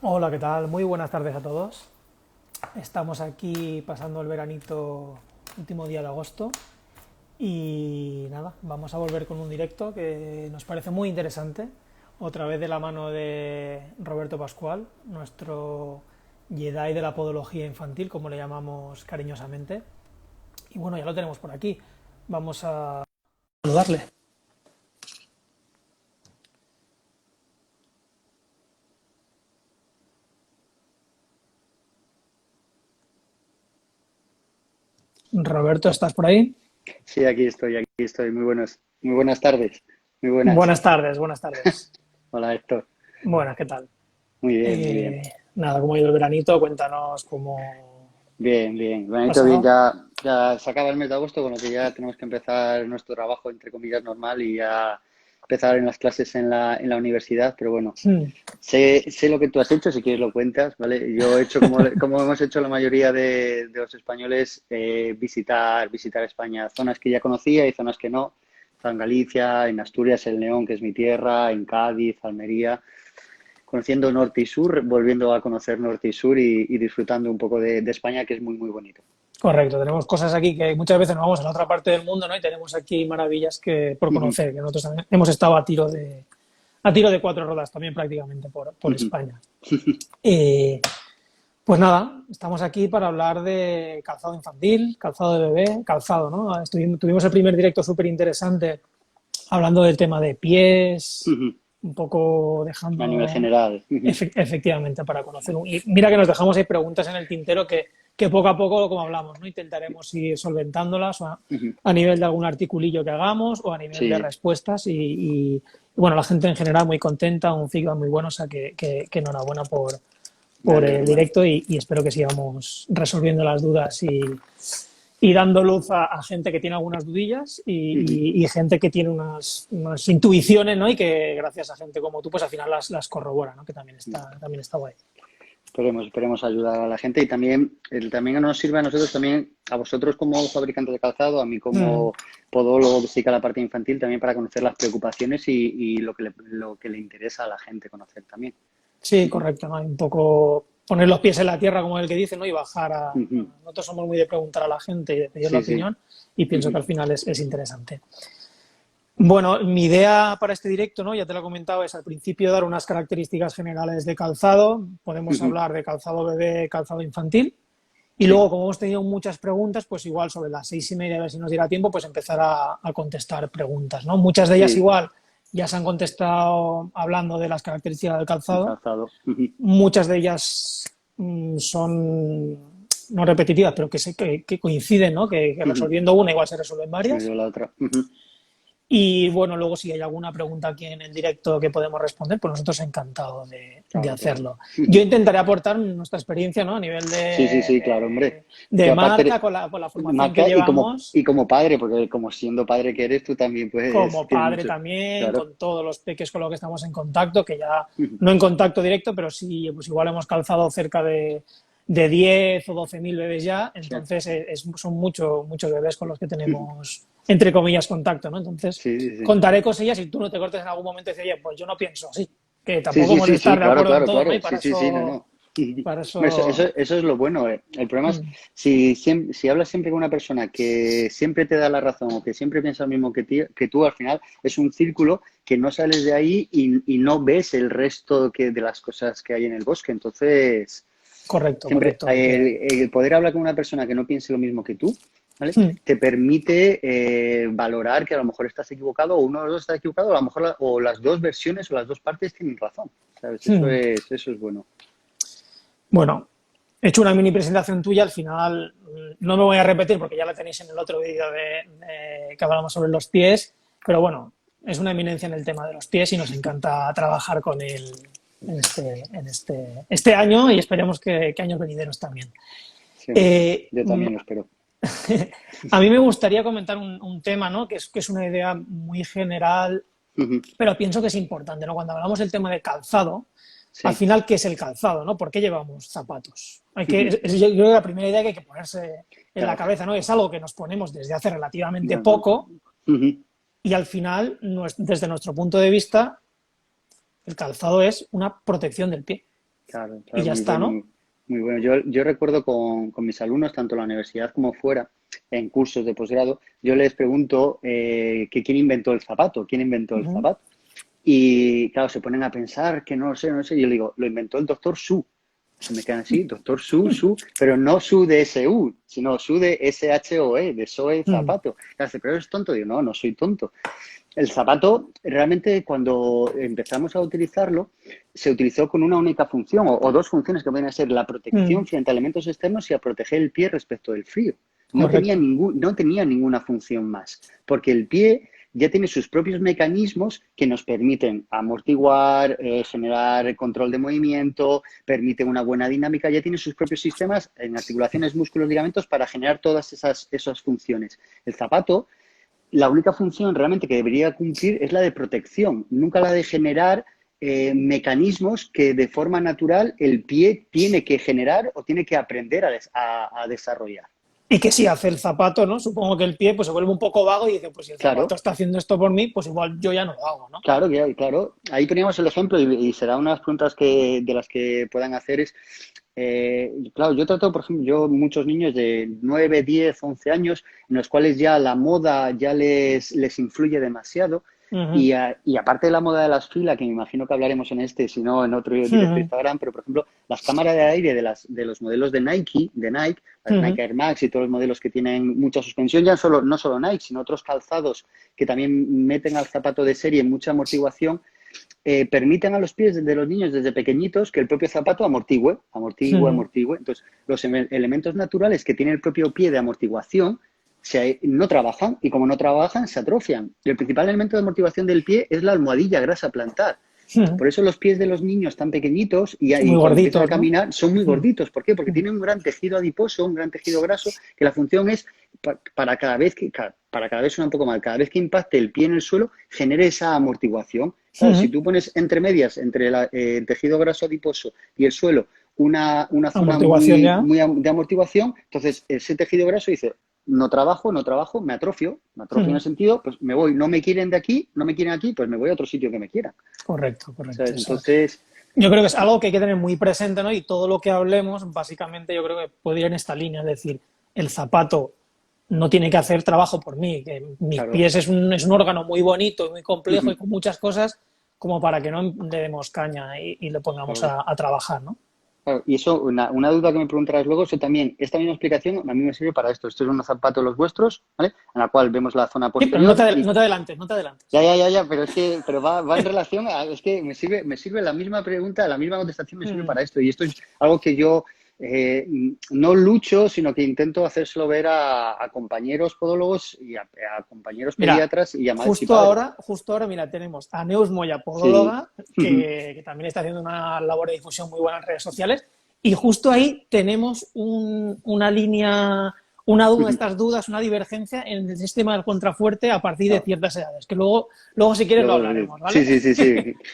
Hola, ¿qué tal? Muy buenas tardes a todos. Estamos aquí pasando el veranito, último día de agosto, y nada, vamos a volver con un directo que nos parece muy interesante, otra vez de la mano de Roberto Pascual, nuestro Jedi de la podología infantil, como le llamamos cariñosamente. Y bueno, ya lo tenemos por aquí. Vamos a saludarle. Roberto, ¿estás por ahí? Sí, aquí estoy, aquí estoy. Muy buenas tardes. Muy buenas. Buenas tardes, buenas tardes. Hola, Héctor. Buenas, ¿qué tal? Muy bien, muy bien. Eh, Nada, ¿cómo ha ido el veranito? Cuéntanos cómo Bien, bien. ha Bonito, bien. pasado. Ya se acaba el mes de agosto, con lo que ya tenemos que empezar nuestro trabajo, entre comillas, normal y ya empezar en las clases en la universidad. Pero bueno, Hmm. sé lo que tú has hecho, si quieres lo cuentas, ¿vale? Yo he hecho como hemos hecho la mayoría de los españoles, visitar España, zonas que ya conocía y zonas que no. En Galicia, en Asturias, en León, que es mi tierra, en Cádiz, Almería, conociendo norte y sur, volviendo a conocer norte y sur y disfrutando un poco de España, que es muy, muy bonito. Correcto, tenemos cosas aquí que muchas veces nos vamos a la otra parte del mundo, ¿no? Y tenemos aquí maravillas que por Ujú, conocer, que nosotros también hemos estado a tiro de cuatro ruedas también prácticamente por ujú. España. Eh, pues nada, estamos aquí para hablar de calzado infantil, calzado de bebé, calzado, ¿no? Tuvimos el primer directo súper interesante hablando del tema de pies, Ujú. un poco A nivel dejando general. Ujú, efectivamente para conocer. Y mira que nos dejamos ahí preguntas en el tintero que poco a poco, como hablamos, ¿no? Intentaremos ir solventándolas ujú. a nivel de algún articulillo que hagamos o a nivel de Sí, respuestas. Bueno, la gente en general muy contenta, un feedback muy bueno, o sea que enhorabuena me por alegro, el me alegro. directo y espero que sigamos resolviendo las dudas y dando luz a gente que tiene algunas dudillas Ujú. y gente que tiene unas intuiciones, ¿no? Y que gracias a gente como tú, pues al final las corrobora, ¿no? Que también está guay. Esperemos ayudar a la gente y también nos sirve a nosotros, también a vosotros como fabricantes de calzado, a mí Mm, como podólogo que se dedica a la parte infantil, también para conocer las preocupaciones y lo que le interesa a la gente conocer también. sí, Ujú, correcto, ¿no? Hay un poco poner los pies en la tierra, como el que dice, ¿no? Y bajar ujú. nosotros somos muy de preguntar a la gente y de pedir la Sí, sí. opinión y pienso que Ujú, al final es interesante. Bueno, mi idea para este directo, ¿no? Ya te lo he comentado, es al principio dar unas características generales de calzado. Podemos ujú. hablar de calzado bebé, calzado infantil. Y Sí, luego, como hemos tenido muchas preguntas, pues igual sobre las 6:30, a ver si nos diera tiempo, pues empezar a contestar preguntas, ¿no? Muchas de ellas sí, igual ya se han contestado hablando de las características del el calzado. calzado. Ujú, Muchas de ellas son no repetitivas, pero que coinciden, ¿no? Que ujú. resolviendo una igual se resuelven Se varias. dio la otra. Ujú. Y bueno, luego si hay alguna pregunta aquí en el directo que podemos responder, pues nosotros encantados de Claro, claro. hacerlo. Yo Ujú. intentaré aportar nuestra experiencia, ¿no? A nivel Sí, sí, sí, claro, hombre. de Tú aparte, marca, con la formación que marca llevamos, y como padre, porque como siendo padre que eres, tú también como tienes padre mucho. también, Claro. con todos los peques con los que estamos en contacto, que ya Ujú. no en contacto directo, pero sí, pues igual hemos calzado cerca de 10 o 12.000 bebés ya, Sí, entonces son muchos bebés con los que tenemos, entre comillas, contacto, ¿no? Entonces, sí, sí, sí. contaré cosillas y tú no te cortes en algún momento y dices, oye, pues yo no pienso así, que Sí, tampoco sí, hemos de sí, estar sí, de claro, acuerdo en claro, todo, ¿no? claro. Y Sí, sí, sí, no, no. Ujú. para Hombre, Eso, eso, eso es lo bueno. El problema es mm, si hablas siempre con una persona que siempre te da la razón o que siempre piensa lo mismo que tú, al final es un círculo que no sales de ahí y no ves el resto de las cosas que hay en el bosque. Entonces, correcto, siempre correcto, hay que... el poder hablar con una persona que no piense lo mismo que tú, ¿vale? mm, Te permite valorar que a lo mejor estás equivocado o uno de los dos está equivocado, o a lo mejor o las dos versiones o las dos partes tienen razón, ¿sabes? mm. Eso es bueno. Bueno, he hecho una mini presentación tuya, al final no me voy a repetir porque ya la tenéis en el otro vídeo que hablamos sobre los pies, pero bueno, es una eminencia en el tema de los pies y nos encanta trabajar con él en este año y esperemos que años venideros también. Sí, Eh, yo también lo espero. a mí me gustaría comentar un tema, ¿no? Que es una idea muy general, Ujú. pero pienso que es importante, ¿no? Cuando hablamos del tema de calzado, al Sí. final, ¿qué es el calzado? ¿No? ¿Por qué llevamos zapatos? Ujú. Yo creo que la primera idea que hay que ponerse en la Claro. cabeza, ¿no? Es algo que nos ponemos desde hace relativamente Ya, ya. poco Ujú. y al final, desde nuestro punto de vista, el calzado es una protección del pie. Claro, y claro, ya muy está, bueno, ¿no? muy, muy bueno. Yo recuerdo con mis alumnos, tanto en la universidad como fuera, en cursos de posgrado, yo les pregunto que quién inventó el zapato, quién inventó el Ujú. zapato. Y claro, se ponen a pensar que no lo sé, no lo sé. Y yo le digo, lo inventó el doctor Su. Se me quedan así, doctor Su, Su, pero no Su de S-U, sino Su de S-H-O-E, de Soe Mm, zapato. Claro, dice, pero eres tonto. Digo, no, no soy tonto. El zapato, realmente, cuando empezamos a utilizarlo, se utilizó con una única función o dos funciones que pueden ser la mm, protección frente a elementos externos y a proteger el pie respecto del frío. correcto. No tenía ninguna función más, porque el pie ya tiene sus propios mecanismos que nos permiten amortiguar, generar control de movimiento, permite una buena dinámica, ya tiene sus propios sistemas en articulaciones, músculos, ligamentos para generar todas esas funciones. El zapato, la única función realmente que debería cumplir es la de protección, nunca la de generar mecanismos que de forma natural el pie tiene que generar o tiene que aprender a desarrollar. Y que si hace el zapato, ¿no? Supongo que el pie pues se vuelve un poco vago y dice, pues si el zapato Claro, está haciendo esto por mí, pues igual yo ya no lo hago, ¿no? claro, claro. Ahí poníamos el ejemplo y será unas preguntas de las que puedan hacer es, claro, yo trato, por ejemplo, yo muchos niños de 9, 10, 11 años en los cuales ya la moda ya les influye demasiado Ujú, y aparte de la moda de las filas, que me imagino que hablaremos en este, si no en otro directo de ujú, Instagram, pero por ejemplo, las cámaras de aire de los modelos de Nike, las ujú, Nike Air Max y todos los modelos que tienen mucha suspensión, ya solo, no solo Nike, sino otros calzados que también meten al zapato de serie mucha amortiguación, permiten a los pies de los niños desde pequeñitos que el propio zapato ujú, amortigue. Entonces, los elementos naturales que tiene el propio pie de amortiguación no trabajan y como no trabajan, se atrofian. Y el principal elemento de amortiguación del pie es la almohadilla grasa plantar. ujú. Por eso los pies de los niños tan pequeñitos Son y muy cuando empiezan a gorditos, ¿no? caminar son muy Ujú, gorditos. ¿Por qué? Porque ujú, tienen un gran tejido adiposo, un gran tejido graso, que la función es para cada vez suena un poco mal, cada vez que impacte el pie en el suelo, genere esa amortiguación. Claro, si ujú. tú pones entre medias, entre el tejido graso adiposo y el suelo, una zona Amortiguación ya. de amortiguación, entonces ese tejido graso dice, no trabajo, me atrofio en el Ujú. sentido, pues me voy, no me quieren de aquí, no me quieren aquí, pues me voy a otro sitio que me quieran. Correcto, correcto. ¿Sabes? Eso. Entonces, Yo creo que es algo que hay que tener muy presente, ¿no? Y todo lo que hablemos, básicamente, yo creo que puede ir en esta línea. Es decir, el zapato no tiene que hacer trabajo por mí. Que mis claro, pies es un órgano muy bonito, muy complejo y ujú, con muchas cosas, como para que no le demos caña y lo pongamos claro. a trabajar, ¿no? Claro, y eso, una duda que me preguntarás luego, eso también, esta misma explicación a mí me sirve para esto. Estos son unos zapatos los vuestros, ¿vale? En la cual vemos la zona Sí, pero no posterior no y te adelantes, no te adelantes. ya, pero pero va en relación es que me sirve la misma pregunta, la misma contestación me sirve Mm, para esto. Y esto es algo que yo eh, no lucho, sino que intento hacérselo ver a compañeros podólogos y a compañeros Mira, pediatras y a madres y padres. justo ahora, mira, tenemos a Neus Moya, Sí. podóloga, que también está haciendo una labor de difusión muy buena en redes sociales, y justo ahí tenemos una línea, una duda, estas dudas, una divergencia en el sistema del contrafuerte a partir de No, ciertas edades, que luego si quieres lo hablaremos, ¿vale? sí,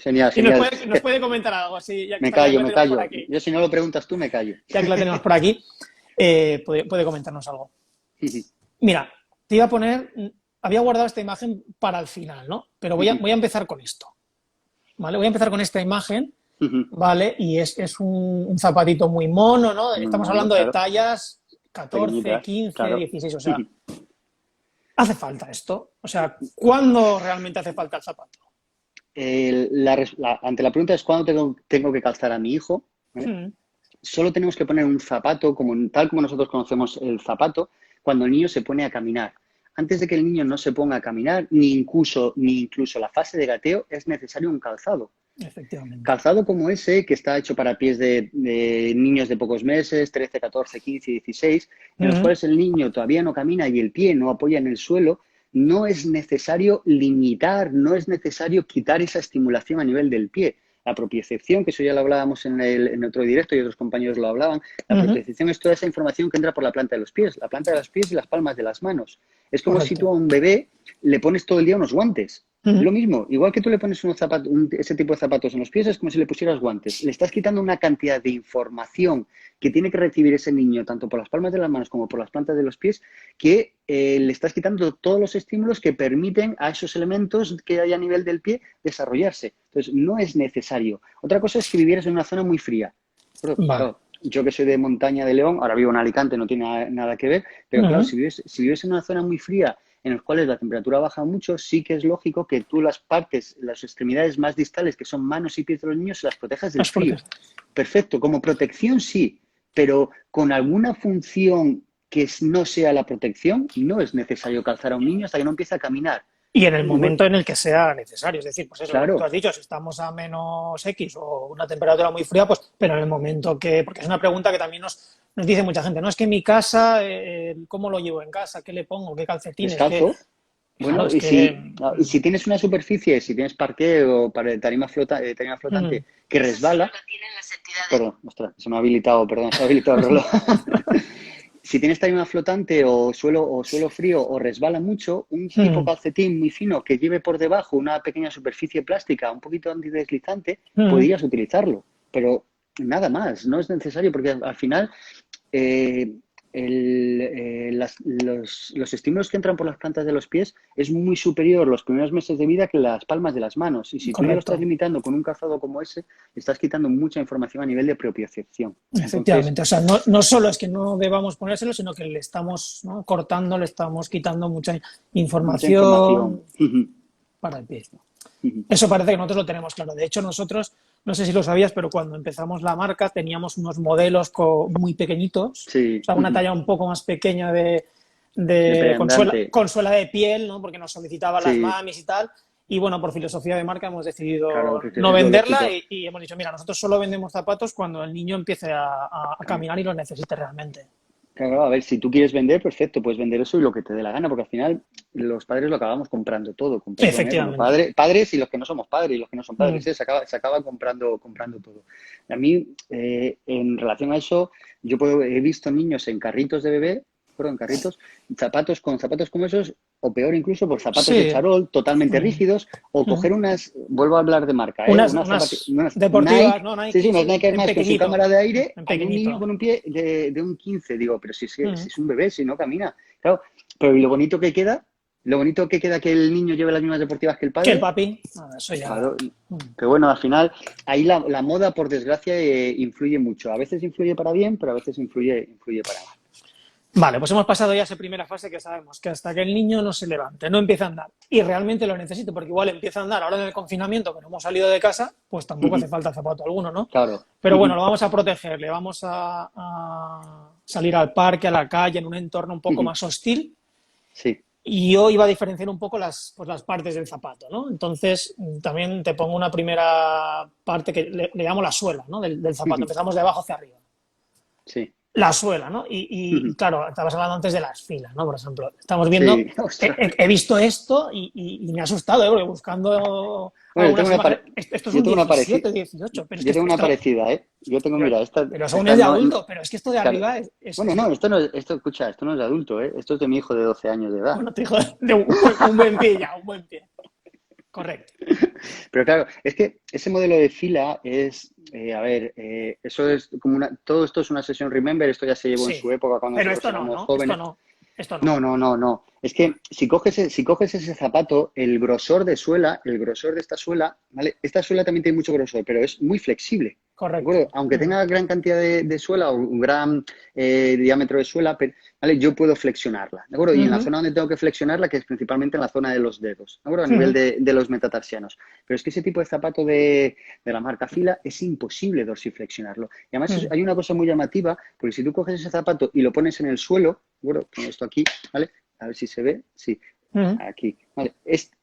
genial, Y genial. nos puede comentar algo así, ya que la Me tenemos por callo. aquí, Yo si no lo preguntas tú, me callo. ya que la tenemos por aquí, puede comentarnos algo. Mira, te iba a poner, había guardado esta imagen para el final, ¿no? Pero voy a empezar con esto, ¿vale? Voy a empezar con esta imagen, ¿vale? Y es un zapatito muy mono, ¿no? Muy Estamos mono, hablando de claro. tallas 14, Pequeñitas, 15, claro. 16, o sea, ¿hace falta esto? O sea, ¿cuándo realmente hace falta el zapato? Ante la pregunta es cuándo tengo que calzar a mi hijo, ¿vale? Hmm, Solo tenemos que poner un zapato, tal como nosotros conocemos el zapato, cuando el niño se pone a caminar. Antes de que el niño no se ponga a caminar, ni incluso la fase de gateo, es necesario un calzado. efectivamente. Calzado como ese, que está hecho para pies de niños de pocos meses, 13, 14, 15, 16, en los Hmm, cuales el niño todavía no camina y el pie no apoya en el suelo, no es necesario limitar, no es necesario quitar esa estimulación a nivel del pie. La propiocepción, que eso ya lo hablábamos en otro directo y otros compañeros lo hablaban, la ujú, propiocepción es toda esa información que entra por la planta de los pies, la planta de los pies y las palmas de las manos. Es como si tú correcto. a un bebé le pones todo el día unos guantes. Ujú, Lo mismo, igual que tú le pones ese tipo de zapatos en los pies, es como si le pusieras guantes. Le estás quitando una cantidad de información que tiene que recibir ese niño, tanto por las palmas de las manos como por las plantas de los pies, que le estás quitando todos los estímulos que permiten a esos elementos que hay a nivel del pie desarrollarse. Entonces, no es necesario. Otra cosa es que vivieras en una zona muy fría. Bro, Vale. claro, yo que soy de montaña de León, ahora vivo en Alicante, no tiene nada que ver, pero claro, Ujú. si vives en una zona muy fría en la cual la temperatura baja mucho, sí que es lógico que tú las extremidades más distales, que son manos y pies de los niños, las protejas del Las frío. proteges. Perfecto, como protección sí, pero con alguna función que no sea la protección, no es necesario calzar a un niño hasta que no empiece a caminar. Y en el Y bueno, momento en el que sea necesario, es decir, pues eso, lo que tú claro, has dicho, si estamos a menos X o una temperatura muy fría, pues, pero en el momento que, porque es una pregunta que también nos dice mucha gente, no es que en mi casa, ¿cómo lo llevo en casa? ¿Qué le pongo? ¿Qué calcetines? ¿Qué? descalzo. Claro, Bueno, es que, y si tienes una superficie, si tienes parqué o tarima mm, flotante que resbala, perdón, ostras, se me ha habilitado el reloj. Si tienes tarima flotante o suelo frío o resbala mucho, un tipo mm, calcetín muy fino que lleve por debajo una pequeña superficie plástica, un poquito antideslizante, mm, podrías utilizarlo. Pero nada más, no es necesario porque al final eh, los estímulos que entran por las plantas de los pies es muy superior los primeros meses de vida que las palmas de las manos. Y si tú ya lo estás correcto. limitando con un calzado como ese, estás quitando mucha información a nivel de propiocepción. Entonces, Efectivamente, o sea, no solo es que no debamos ponérselo, sino que le estamos, ¿no?, cortando, le estamos quitando mucha mucha información. información para el pie. Ujú. Eso parece que nosotros lo tenemos claro. De hecho, nosotros, no sé si lo sabías, pero cuando empezamos la marca teníamos unos modelos muy pequeñitos, o Sí, sea, una talla un poco más pequeña de, de preandante. con suela de piel, ¿no?, porque nos solicitaban las Sí, mamis y tal. Y bueno, por filosofía de marca hemos claro, decidido que no es lo venderla lógico. y hemos dicho, mira, nosotros solo vendemos zapatos cuando el niño empiece a Claro. caminar y lo necesite realmente. Claro, a ver, si tú quieres vender, perfecto, puedes vender eso y lo que te dé la gana, porque al final los padres lo acabamos comprando todo, con perdón, ¿eh? Bueno, Efectivamente. padres y los que no somos padres y los que no son Mm, padres, ¿eh? Se acaba comprando todo. A mí, en relación a eso, he visto niños en carritos de bebé, perdón, carritos, zapatos como esos, o peor incluso, por zapatos de sí. charol totalmente Mm, rígidos, o mm. coger vuelvo a hablar de marca, ¿eh? Unas Unas deportivas, Nike, ¿no? sí, sí, Nike, unas sí, Nike Air en Max con su pequeñito. cámara de aire, En hay un niño pequeñito. con un pie de un 15 digo, pero si Mm. es un bebé, si no camina. Claro, pero ¿y lo bonito que queda que el niño lleve las mismas deportivas que el Que el padre? papi, nada, eso ya. Claro, Mm. pero bueno, al final, ahí la moda, por desgracia, influye mucho. A veces influye para bien, pero a veces influye para mal. Vale, pues hemos pasado ya esa primera fase que sabemos que hasta que el niño no se levante, no empieza a andar y realmente lo necesite, porque igual empieza a andar ahora en el confinamiento que no hemos salido de casa, pues tampoco hace falta zapato alguno, ¿no? Claro. Pero bueno, lo vamos a proteger, le vamos a salir al parque, a la calle, en un entorno un poco más hostil. Sí, Y yo iba a diferenciar un poco las partes del zapato, ¿no? Entonces, también te pongo una primera parte que le llamo la suela, ¿no?, del zapato. Empezamos de abajo hacia arriba. sí, La suela, ¿no? Y claro, estabas hablando antes de las filas, ¿no? Por ejemplo, estamos viendo, sí, ostras. he visto esto y me ha asustado, ¿eh? Porque buscando Bueno, algunas imágenes, esto es yo un tengo una 17, parecida. 18, pero es que Yo tengo una parecida, ¿eh? Yo tengo, pero, mira, esta, pero eso aún esta es de no, adulto, pero es que esto de claro. arriba Bueno, no, escucha, esto no es de adulto, ¿eh? Esto es de mi hijo de 12 años de edad. bueno, te digo, de un buen pie ya, un buen pie. Correcto. Pero claro, es que ese modelo de fila es, a ver, eso es como todo esto es una sesión Remember, esto ya se llevó en Sí, su época cuando pero nosotros esto no, éramos ¿no? Esto jóvenes. no, esto no. No, no, no, no. Es que si coges ese zapato, el grosor de suela, el grosor de esta suela, ¿vale? Esta suela también tiene mucho grosor, pero es muy flexible. ¿De Correcto. acuerdo? Aunque tenga gran cantidad de suela o un gran diámetro de suela, ¿vale? Yo puedo flexionarla. ¿De acuerdo? Y en la zona donde tengo que flexionarla, que es principalmente en la zona de los dedos, ¿de acuerdo? A nivel de los metatarsianos. Pero es que ese tipo de zapato de la marca Fila es imposible dorsiflexionarlo. Y además hay una cosa muy llamativa, porque si tú coges ese zapato y lo pones en el suelo, bueno, pongo esto aquí, ¿vale? A ver si se ve. Sí, aquí. ¿Vale?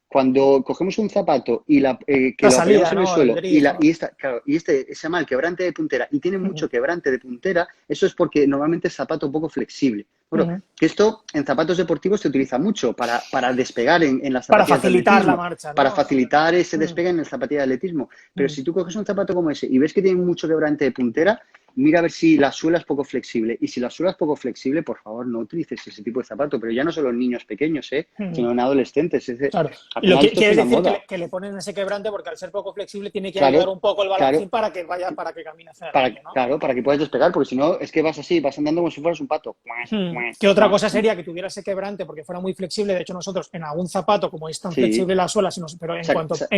Cuando cogemos un zapato y que La lo apoyamos salida, en el ¿no? El suelo drift. claro, este se llama el quebrante de puntera y tiene mucho quebrante de puntera, eso es porque normalmente es zapato poco flexible. Bueno, que esto en zapatos deportivos se utiliza mucho para despegar en las Para zapatillas de facilitar la atletismo, marcha, para ¿no? facilitar ese despegue en la zapatilla de atletismo. Pero si tú coges un zapato como ese y ves que tiene mucho quebrante de puntera, mira a ver si la suela es poco flexible. Y si la suela es poco flexible, por favor, no utilices ese tipo de zapato. Pero ya no solo en niños pequeños, sino en adolescentes. Claro. Al Y lo final que esto es quieres una decir moda. que le ponen ese quebrante porque al ser poco flexible tiene que ayudar Claro, un poco el claro, balancín para que vaya, para que camine hacia adelante, ¿no? claro, para que puedas despegar, porque si no es que vas así, vas andando como si fueras un pato. Que otra cosa sería que tuviera ese quebrante porque fuera muy flexible. De hecho, nosotros en algún zapato, como es tan Sí, flexible la suela, pero en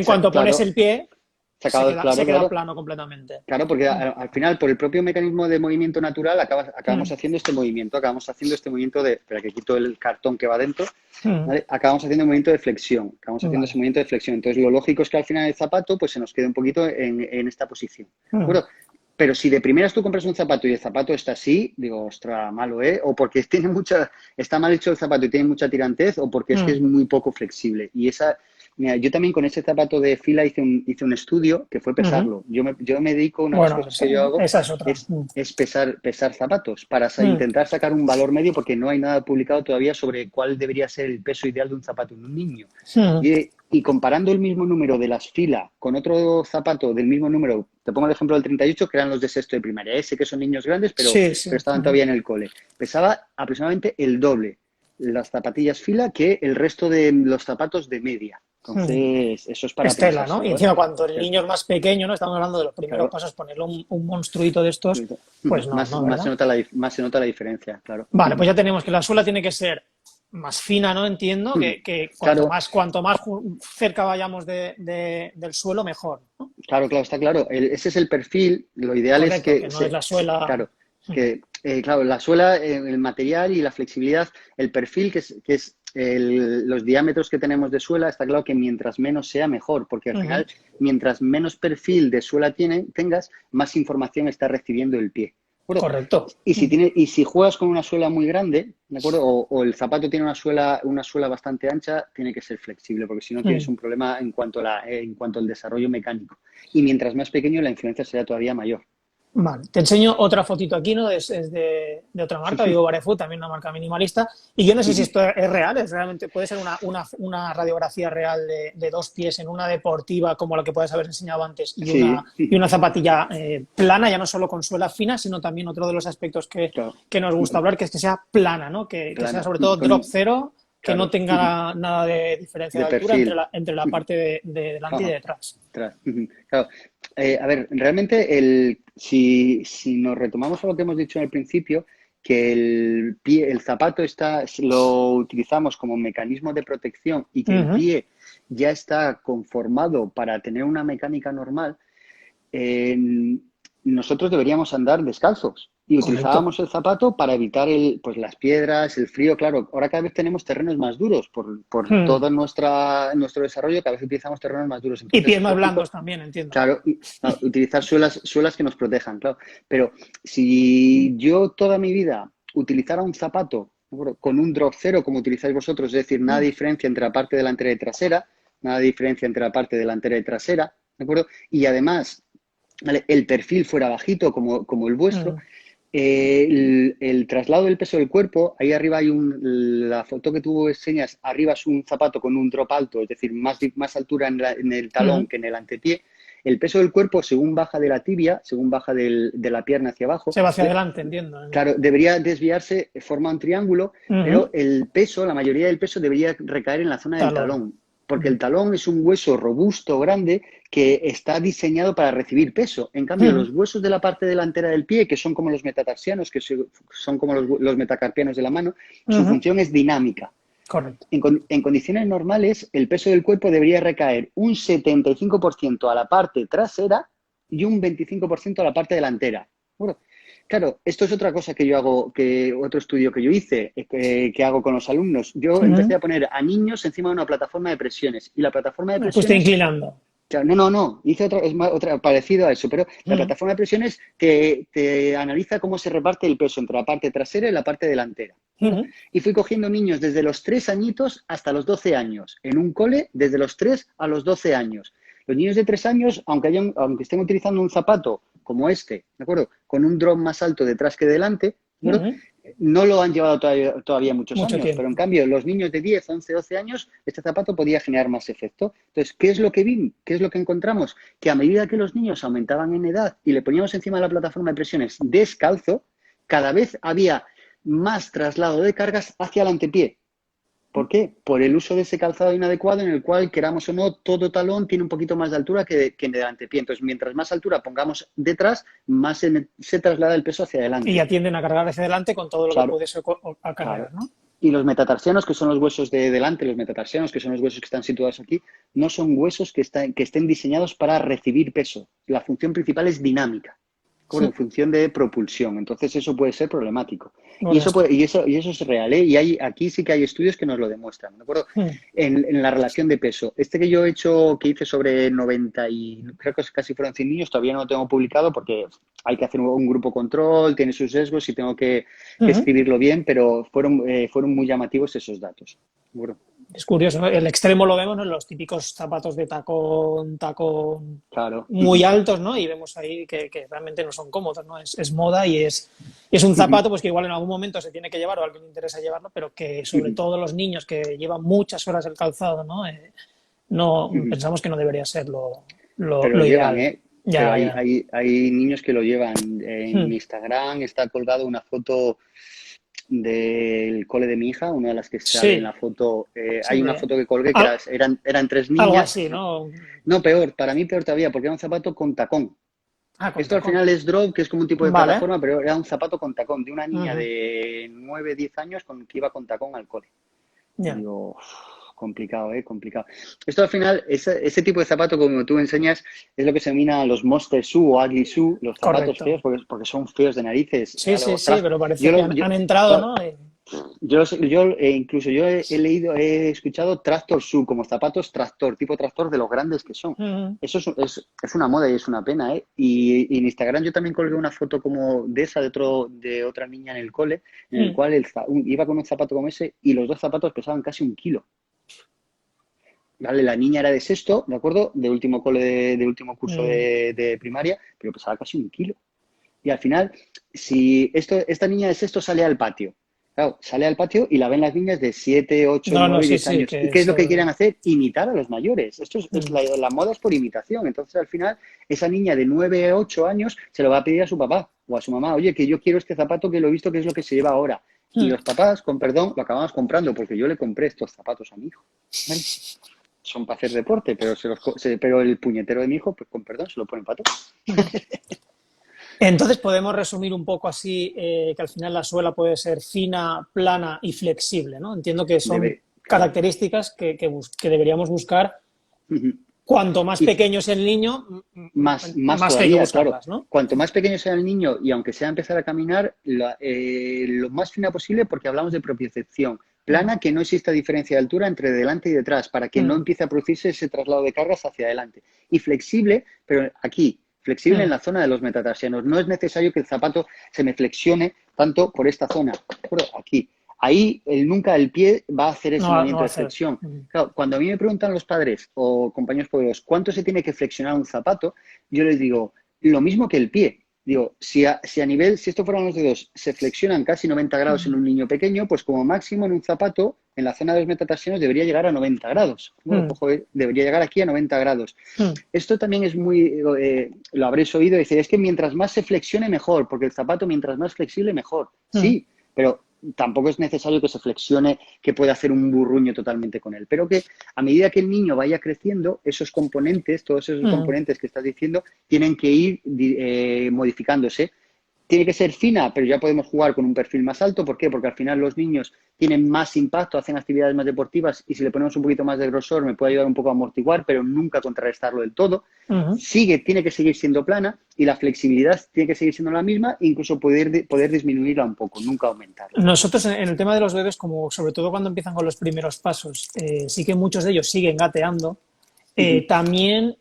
cuanto pones claro, el pie, se queda claro. plano completamente. Claro, porque al final, por el propio mecanismo de movimiento natural, acabamos haciendo este movimiento, espera que quito el cartón que va dentro, ¿vale? Acabamos haciendo un movimiento de flexión, ese movimiento de flexión. Entonces, lo lógico es que al final el zapato pues se nos quede un poquito en esta posición. Bueno, pero si de primeras tú compras un zapato y el zapato está así, digo, ostras, malo, ¿eh? O porque está mal hecho el zapato y tiene mucha tirantez, o porque es que es muy poco flexible. Y mira, yo también con ese zapato de fila hice un estudio que fue pesarlo. Yo me dedico, una de las cosas que yo hago esa es otra. es pesar zapatos para intentar sacar un valor medio, porque no hay nada publicado todavía sobre cuál debería ser el peso ideal de un zapato en un niño. Y comparando el mismo número de las fila con otro zapato del mismo número, te pongo el ejemplo del 38, que eran los de sexto de primaria. Sé que son niños grandes, pero estaban todavía en el cole. Pesaba aproximadamente el doble las zapatillas fila que el resto de los zapatos de media. Entonces, eso es para Estela, pensárselo, ¿no? Y encima cuando el niño es más pequeño, ¿no? Estamos hablando de los primeros pasos, ponerle un monstruito de estos, pues no, más se nota la diferencia, claro. Vale, pues ya tenemos que la suela tiene que ser más fina, ¿no? Entiendo, que cuanto más cerca vayamos del suelo, mejor, ¿no? Claro, está claro. Ese es el perfil. Lo ideal es que no es la suela. Claro, claro, la suela, el material y la flexibilidad, el perfil que es los diámetros que tenemos de suela, está claro que mientras menos sea mejor, porque al final, mientras menos perfil de suela tengas, más información está recibiendo el pie. Correcto. Y si juegas con una suela muy grande, ¿de acuerdo? O el zapato tiene una suela bastante ancha, tiene que ser flexible, porque si no tienes un problema en cuanto al desarrollo mecánico. Y mientras más pequeño, la influencia será todavía mayor. Vale, te enseño otra fotito aquí, ¿no? Es de otra marca, Vivo Barefoot, también una marca minimalista. Y yo no sé si esto es real, puede ser una radiografía real de dos pies en una deportiva como la que puedes haber enseñado antes y una zapatilla plana, ya no solo con suela fina, sino también otro de los aspectos que nos gusta hablar, que es que sea plana, ¿no? Que sea sobre todo drop cero, que no tenga nada de diferencia de altura entre la parte de delante y de detrás. Claro. A ver, realmente si nos retomamos a lo que hemos dicho en el principio, que el zapato lo utilizamos como mecanismo de protección y que el pie ya está conformado para tener una mecánica normal, nosotros deberíamos andar descalzos. Y utilizábamos el zapato para evitar las piedras, el frío. Claro, ahora cada vez tenemos terrenos más duros por todo nuestro desarrollo, cada vez utilizamos terrenos más duros. Entonces, y pies más blandos también, entiendo. Claro, utilizar suelas que nos protejan, claro. Pero si yo toda mi vida utilizara un zapato con un drop cero, como utilizáis vosotros, es decir, nada de diferencia entre la parte delantera y trasera, nada de diferencia entre la parte delantera y trasera, ¿de acuerdo? Y además, ¿vale?, el perfil fuera bajito como el vuestro, el traslado del peso del cuerpo, ahí arriba hay la foto que tú enseñas, arriba es un zapato con un drop alto, es decir, más altura en el talón que en el antepié. El peso del cuerpo, según baja de la tibia, según baja de la pierna hacia abajo, se va hacia adelante, entiendo. Claro, debería desviarse, forma un triángulo, pero la mayoría del peso debería recaer en la zona del talón. Porque el talón es un hueso robusto, grande, que está diseñado para recibir peso. En cambio, los huesos de la parte delantera del pie, que son como los metatarsianos, que son como los metacarpianos de la mano, su función es dinámica. Correcto. En condiciones normales, el peso del cuerpo debería recaer un 75% a la parte trasera y un 25% a la parte delantera. Bueno, claro, esto es otra cosa que yo hago, otro estudio que yo hice, que hago con los alumnos. Yo empecé a poner a niños encima de una plataforma de presiones. Y la plataforma de presiones... Pues inclinando. No. Hice otra parecido a eso, pero la plataforma de presiones te analiza cómo se reparte el peso entre la parte trasera y la parte delantera. Y fui cogiendo niños desde los 3 añitos hasta los 12 años, en un cole desde los 3 a los 12 años. Los niños de 3 años, aunque estén utilizando un zapato como ¿de acuerdo?, con un drop más alto detrás que delante, no lo han llevado todavía muchos años, tiempo. pero en cambio los niños de 10, 11, 12 años, este zapato podía generar más efecto. Entonces, ¿qué es lo que vimos? ¿Qué es lo que encontramos? Que a medida que los niños aumentaban en edad y le poníamos encima de la plataforma de presiones descalzo, cada vez había más traslado de cargas hacia el antepié. ¿Por qué? Por el uso de ese calzado inadecuado en el cual, queramos o no, todo talón tiene un poquito más de altura que en el antepié. Entonces, mientras más altura pongamos detrás, más se traslada el peso hacia adelante. Y ya tienden a cargar hacia adelante con todo lo que puedes cargar, ¿no? Y los metatarsianos, que son los huesos de delante, los metatarsianos, que son los huesos que están situados aquí, no son huesos que estén diseñados para recibir peso. La función principal es dinámica, como en función de propulsión. Entonces eso puede ser problemático. Bueno, Y eso es real, ¿eh? Aquí sí que hay estudios que nos lo demuestran, ¿de acuerdo? En la relación de peso. Este que yo he hecho, que hice sobre 90 y creo que casi fueron 100 niños, todavía no lo tengo publicado porque hay que hacer un grupo control, tiene sus sesgos y tengo que escribirlo bien, pero fueron muy llamativos esos datos. Bueno. es curioso, ¿no? El extremo lo vemos en los típicos zapatos de tacón Claro. muy altos, ¿no? Y vemos ahí que realmente no son cómodos, ¿no? Es moda y es un zapato pues que igual en algún momento se tiene que llevar o a alguien le interesa llevarlo, pero que sobre todo los niños que llevan muchas horas el calzado, ¿no? Pensamos que no debería ser Pero lo lo llevan, ideal. ¿eh? Pero Ya, ya. hay niños que lo llevan. En Instagram está colgado una foto del cole de mi hija, una de las que sale en Sí, la foto. Hay una sí. foto que colgué que eran tres Algo niñas. así, ¿no? No, peor, para mí peor todavía, porque era un zapato con tacón. Ah, con Esto al tacón. final es drop, que es como un tipo de Vale. plataforma, pero era un zapato con tacón, de una niña Ujú. de 9 10 años que iba con tacón al cole. Y Ya. digo, uf, complicado, complicado. Esto al final, ese tipo de zapato, como tú enseñas, es lo que se denomina los monster shoe o ugly shoe, los zapatos Correcto. feos, porque son feos de narices. Sí, sí, sí, pero parece que han entrado, Claro, ¿no? incluso yo he leído, he escuchado tractor shoe, como zapatos tractor, tipo tractor de los grandes que son. Ujú. Eso es una moda y es una pena, ¿eh? Y en Instagram yo también colgué una foto como de esa, de otra niña en el cole, en el cual iba con un zapato como ese y los dos zapatos pesaban casi 1 kilo. ¿Vale? La niña era de sexto, ¿de acuerdo? De último de último curso Mm. de primaria, pero pesaba casi 1 kilo. Y al final, si esta niña de sexto sale al patio, claro, sale al patio y la ven las niñas de 7 8 No, no, 9 sí, 10 sí, años. ¿Y que qué es lo que eso. quieren hacer? Imitar a los mayores. Esto Mm. la moda es por imitación. Entonces, al final, esa niña de 9 8 años se lo va a pedir a su papá o a su mamá. Oye, que yo quiero este zapato que lo he visto que es lo que se lleva ahora. Y Mm. los papás, con perdón, lo acabamos comprando porque yo le compré estos zapatos a mi hijo. ¿Vale? Son para hacer deporte, pero el puñetero de mi hijo, pues con perdón, se lo ponen para todo. Entonces podemos resumir un poco así que al final la suela puede ser fina, plana y flexible, ¿no? Entiendo que son Claro. características que deberíamos buscar. Cuanto más Y pequeño es el niño, más más que hay que todavía, claro. buscarlas, ¿no? Cuanto más pequeño sea el niño y aunque sea empezar a caminar, lo más fina posible porque hablamos de propiocepción. Mm. Plana, que no exista diferencia de altura entre delante y detrás para que no Mm. empiece a producirse ese traslado de cargas hacia adelante. Y flexible, pero aquí, flexible en Mm. la zona de los metatarsianos. No es necesario que el zapato se me flexione tanto por esta zona, pero aquí. Ahí nunca el pie va a hacer ese No movimiento va a de hacer. flexión. Mm. Claro, cuando a mí me preguntan los padres o compañeros poderosos cuánto se tiene que flexionar un zapato, yo les digo lo mismo que el pie. Digo, si esto fueran los dedos, se flexionan casi 90 grados en un niño pequeño, pues como máximo en un zapato, en la zona de los metatarsianos, debería llegar a 90 grados. Bueno, Mm. ojo, debería llegar aquí a 90 grados. Mm. Esto también es lo habréis oído, decir, es que mientras más se flexione, mejor, porque el zapato mientras más flexible, mejor. Mm. Sí, pero tampoco es necesario que se flexione, que pueda hacer un burruño totalmente con él, pero que a medida que el niño vaya creciendo, esos componentes, todos esos Mm. componentes que estás diciendo, tienen que ir modificándose. Tiene que ser fina, pero ya podemos jugar con un perfil más alto. ¿Por qué? Porque al final los niños tienen más impacto, hacen actividades más deportivas y si le ponemos un poquito más de grosor me puede ayudar un poco a amortiguar, pero nunca contrarrestarlo del todo. Mm. Tiene que seguir siendo plana y la flexibilidad tiene que seguir siendo la misma, incluso poder disminuirla un poco, nunca aumentarla. Nosotros en el tema de los bebés, como sobre todo cuando empiezan con los primeros pasos, sí que muchos de ellos siguen gateando. También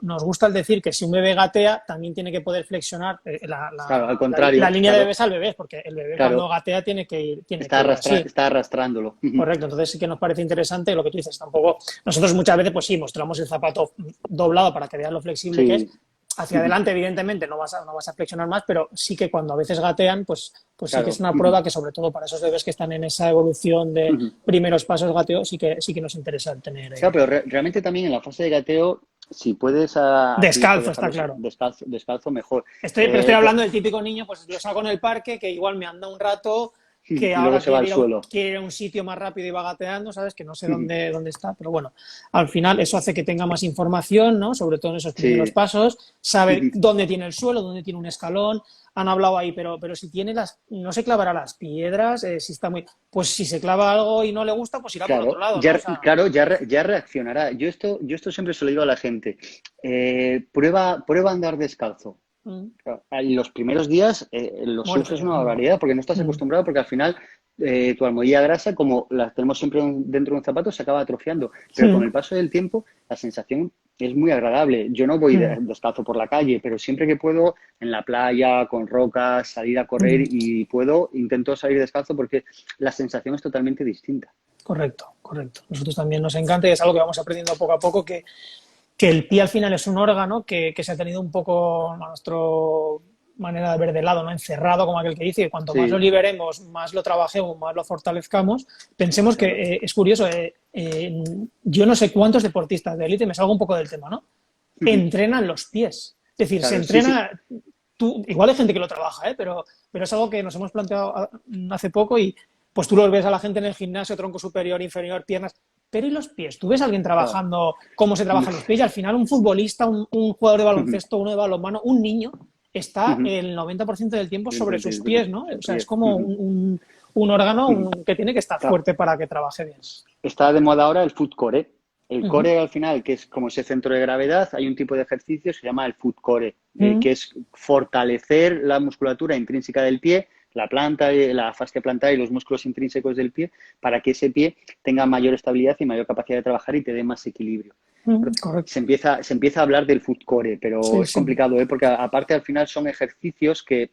nos gusta el decir que si un bebé gatea, también tiene que poder flexionar Claro, al contrario, la línea de claro, bebés al bebé, porque el bebé cuando claro, gatea tiene que ir así. está arrastrándolo. Correcto, entonces sí que nos parece interesante lo que tú dices. Tampoco, nosotros muchas veces, pues sí, mostramos el zapato doblado para que vean lo flexible que es. Sí, Hacia adelante, evidentemente, no vas a flexionar más, pero sí que cuando a veces gatean, pues sí que es claro. una prueba que, sobre todo para esos bebés que están en esa evolución de primeros pasos gateo, sí que nos interesa tener. Claro, pero realmente también en la fase de gateo, si puedes a tu hijo Descalzo, está dejarlo claro. descalzo, mejor. Pero estoy hablando del típico niño, pues lo saco en el parque, que igual me anda un rato, que Y luego ahora se va al suelo. quiere ir a un sitio más rápido y va gateando, ¿sabes? Que no sé dónde está, pero bueno, al final eso hace que tenga más información, ¿no? Sobre todo en esos primeros Sí. pasos, sabe dónde tiene el suelo, dónde tiene un escalón. han hablado ahí, pero si tiene no se clavará las piedras, si está muy... Pues si se clava algo y no le gusta, pues irá por otro Claro, lado, ¿no? ya, O sea, claro, ya reaccionará. Yo esto siempre se lo digo a la gente. Prueba a andar descalzo. mm, Claro, en los primeros días lo sufres muerte. una barbaridad porque no estás Mm, acostumbrado, porque al final tu almohadilla grasa, como la tenemos siempre dentro de un zapato, se acaba atrofiando. Pero con mm, el paso del tiempo, la sensación es muy agradable. Yo no voy mm, descalzo por la calle, pero siempre que puedo, en la playa, con rocas, salir a correr mm. y puedo, intento salir descalzo porque la sensación es totalmente distinta. Correcto, correcto. Nosotros también nos encanta y es algo que vamos aprendiendo poco a poco, que el pie al final es un órgano que se ha tenido un poco a nuestra manera de ver de lado, ¿no? Encerrado, como aquel que dice, que cuanto más lo Sí, liberemos, más lo trabajemos, más lo fortalezcamos. Pensemos que claro. es curioso, yo no sé cuántos deportistas de élite, me salgo un poco del tema, ¿no? Entrenan los pies. Es decir, se Claro, sí, sí. entrena, igual hay gente que lo trabaja, pero es algo que nos hemos planteado hace poco y pues tú los ves a la gente en el gimnasio, tronco superior, inferior, piernas, pero ¿y los pies? ¿Tú ves a alguien Claro. trabajando cómo se No. trabajan los pies? Y al final un futbolista, un jugador de baloncesto, uno de balonmano, un niño, está el 90% del tiempo sobre sus pies, ¿no? O sea, es como un órgano que tiene que estar Claro. fuerte para que trabaje bien. Está de moda ahora el foot core. El Ujú, core al final, que es como ese centro de gravedad, hay un tipo de ejercicio que se llama el foot core, ujú, que es fortalecer la musculatura intrínseca del pie, la planta, la fascia plantar y los músculos intrínsecos del pie, para que ese pie tenga mayor estabilidad y mayor capacidad de trabajar y te dé más equilibrio. correcto. Se empieza a hablar del foot core, pero Sí, es sí. complicado, porque aparte al final son ejercicios que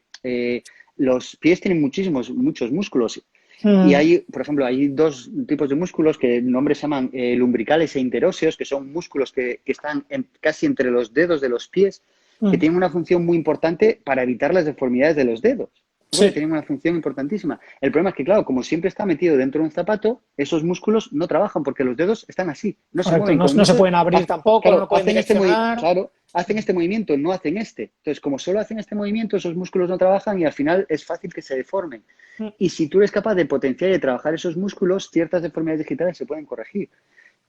los pies tienen muchos músculos. Y Mm, por ejemplo, hay dos tipos de músculos que en nombre se llaman lumbricales e interóseos, que son músculos que están casi entre los dedos de los pies, que mm. tienen una función muy importante para evitar las deformidades de los dedos. ¿De acuerdo? Sí, Tienen una función importantísima. El problema es que, claro, como siempre está metido dentro de un zapato, esos músculos no trabajan porque los dedos están así, no se correcto. mueven. No, Con no se mucho, pueden abrir tampoco, claro, no pueden direccionar. hacen este movimiento, no hacen este. Entonces, como solo hacen este movimiento, esos músculos no trabajan y al final es fácil que se deformen. Mm, Y si tú eres capaz de potenciar y de trabajar esos músculos, ciertas deformidades digitales se pueden corregir.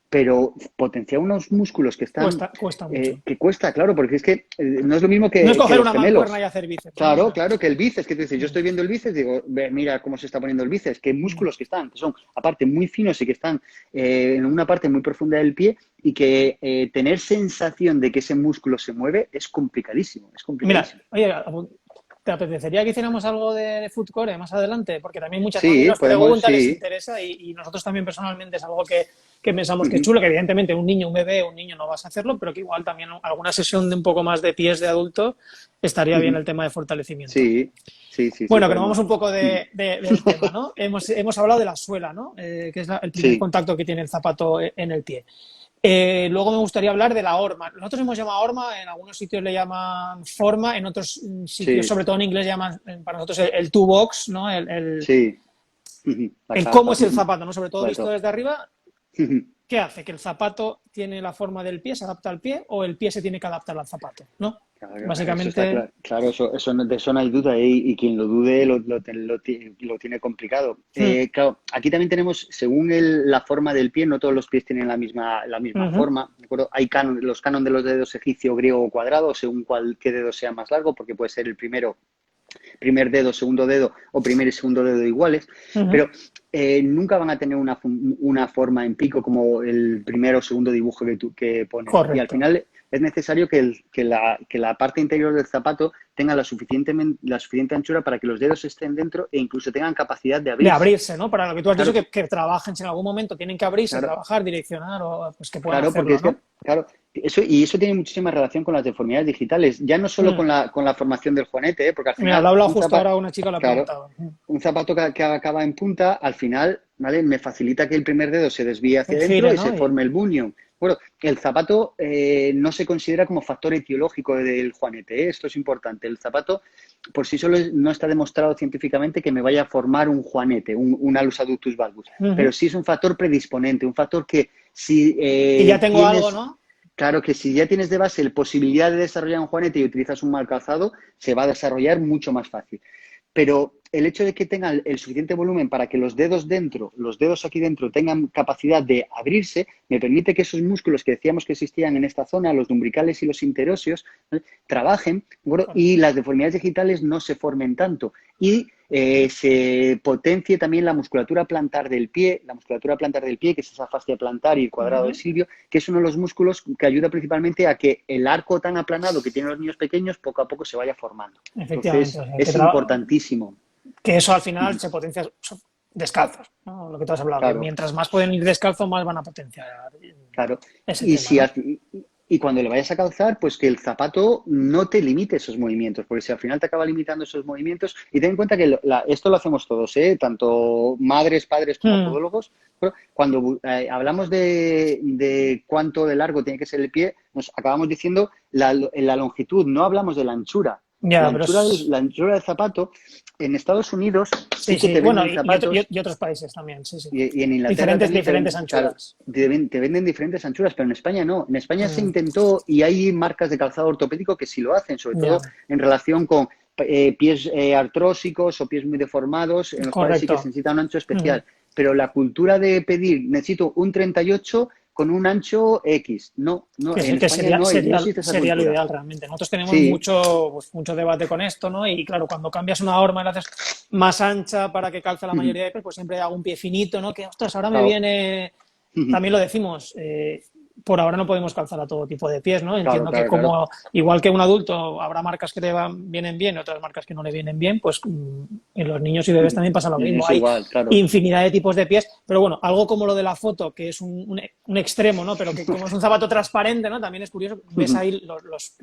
Pero potenciar unos músculos que están, cuesta mucho. que cuesta, claro, porque es que no es lo mismo No es que coger los una mancuerna y gemelos. hacer bíceps, ¿no? O Claro, sea, claro, que el bíceps, que tú dices, yo mm, estoy viendo el bíceps, digo, mira cómo se está poniendo el bíceps, que mm. músculos que son, aparte, muy finos y que están en una parte muy profunda del pie y que tener sensación de que ese músculo se mueve es complicadísimo, es Mira, complicadísimo. oye, ¿te apetecería que hiciéramos algo de food core más adelante? Porque también mucha gente Sí, nos podemos, pregunta, les sí. interesa y nosotros también personalmente es algo que pensamos que es chulo, que evidentemente un niño, un bebé, un niño no vas a hacerlo, pero que igual también alguna sesión de un poco más de pies de adulto estaría bien el tema de fortalecimiento. Sí, sí, sí, sí, Bueno, que nos vamos podemos. un poco del tema, ¿no? Hemos hablado de la suela, ¿no? Que es el primer Sí. contacto que tiene el zapato en el pie. Luego me gustaría hablar de la horma. Nosotros hemos llamado horma, en algunos sitios le llaman forma, en otros sitios, Sí, sobre todo en inglés, llaman para nosotros el two box, ¿no? sí. Ujú. La El cómo capa. es el zapato, ¿no? Sobre todo visto Correcto. desde arriba, ¿qué hace? ¿Que el zapato tiene la forma del pie, se adapta al pie, o el pie se tiene que adaptar al zapato, ¿no? Claro, eso está Básicamente, claro. Claro, de eso no hay duda, ¿eh? Y quien lo dude lo tiene complicado. mm, Claro, aquí también tenemos, según la forma del pie, no todos los pies tienen la misma ujú, forma, ¿de acuerdo? Hay los canon de los dedos egipcio, griego o cuadrado, según qué dedo sea más largo, porque puede ser el primer dedo, segundo dedo o primer y segundo dedo iguales, ujú. pero nunca van a tener una forma en pico como el primero o segundo dibujo que pones. Y al Correcto. final es necesario que la parte interior del zapato tenga la suficiente anchura para que los dedos estén dentro e incluso tengan capacidad de De abrirse. abrirse, ¿no? Para lo que tú has dicho, Claro, que trabajen, si en algún momento tienen que abrirse, claro, trabajar, direccionar, o pues que puedan claro, porque hacerlo, es que, ¿no? claro, eso tiene muchísima relación con las deformidades digitales, ya no solo con Mm. la formación del juanete, porque al Mira, lo final habla un justo zapato, ahora una chica, lo ha claro, preguntado. un zapato que acaba en punta, al final, ¿vale? Me facilita que el primer dedo se desvíe hacia adentro Gire, y se ¿no? forme el bunion. Bueno, el zapato no se considera como factor etiológico del juanete, ¿eh? Esto es importante. El zapato por sí solo no está demostrado científicamente que me vaya a formar un juanete, un alus adductus valgus, pero Ujú. sí es un factor predisponente, un factor que si Y ya tengo algo, tienes... ¿no? Claro que si ya tienes de base la posibilidad de desarrollar un juanete y utilizas un mal calzado, se va a desarrollar mucho más fácil. Pero el hecho de que tengan el suficiente volumen para que los dedos aquí dentro tengan capacidad de abrirse, me permite que esos músculos que decíamos que existían en esta zona, los lumbricales y los interóseos, ¿vale?, trabajen, ¿de acuerdo? Y las deformidades digitales no se formen tanto. Y se potencie también la musculatura plantar del pie, que es esa fascia plantar y el cuadrado del silvio, que es uno de los músculos que ayuda principalmente a que el arco tan aplanado que tienen los niños pequeños poco a poco se vaya formando. Efectivamente. Entonces, O sea, es importantísimo. que eso al final se potencia descalzos, ¿no? Lo que tú has hablado, que Claro, mientras más pueden ir descalzos, más van a potenciar claro. ese Y, tema, si, ¿no? y cuando le vayas a calzar, pues que el zapato no te limite esos movimientos, porque si al final te acaba limitando esos movimientos, y ten en cuenta que esto lo hacemos todos, tanto madres, padres como podólogos, pero cuando hablamos de cuánto de largo tiene que ser el pie, nos acabamos diciendo la longitud, no hablamos de la anchura. Ya, pero es... La anchura del zapato, en Estados Unidos sí Sí, que sí, te bueno, venden zapatos. y otros países también, sí, sí. Y en Inglaterra también Diferentes claro, anchuras. te venden diferentes anchuras, pero en España no. En España se intentó y hay marcas de calzado ortopédico que sí lo hacen, sobre Ya, todo en relación con pies artrósicos o pies muy deformados, en los cuales sí que se correcto. necesita un ancho especial. Pero la cultura de pedir, necesito un 38 con un ancho X. No, no, en Que España no, no existe esa sería lo cultura. ideal realmente. Nosotros tenemos Sí. mucho debate con esto, ¿no? Y claro, cuando cambias una horma y la haces más ancha para que calce la mayoría de pies, pues siempre hago un pie finito, ¿no? Que, ostras, ahora me Claro. viene... También lo decimos, por ahora no podemos calzar a todo tipo de pies, ¿no? Claro, Entiendo que claro, claro. como, igual que un adulto, habrá marcas que vienen bien y otras marcas que no le vienen bien, pues en los niños y bebés también pasa lo mismo. Es Hay igual, claro. infinidad de tipos de pies, pero bueno, algo como lo de la foto, que es un extremo, ¿no? Pero que como es un zapato transparente, ¿no? También es curioso, ves ahí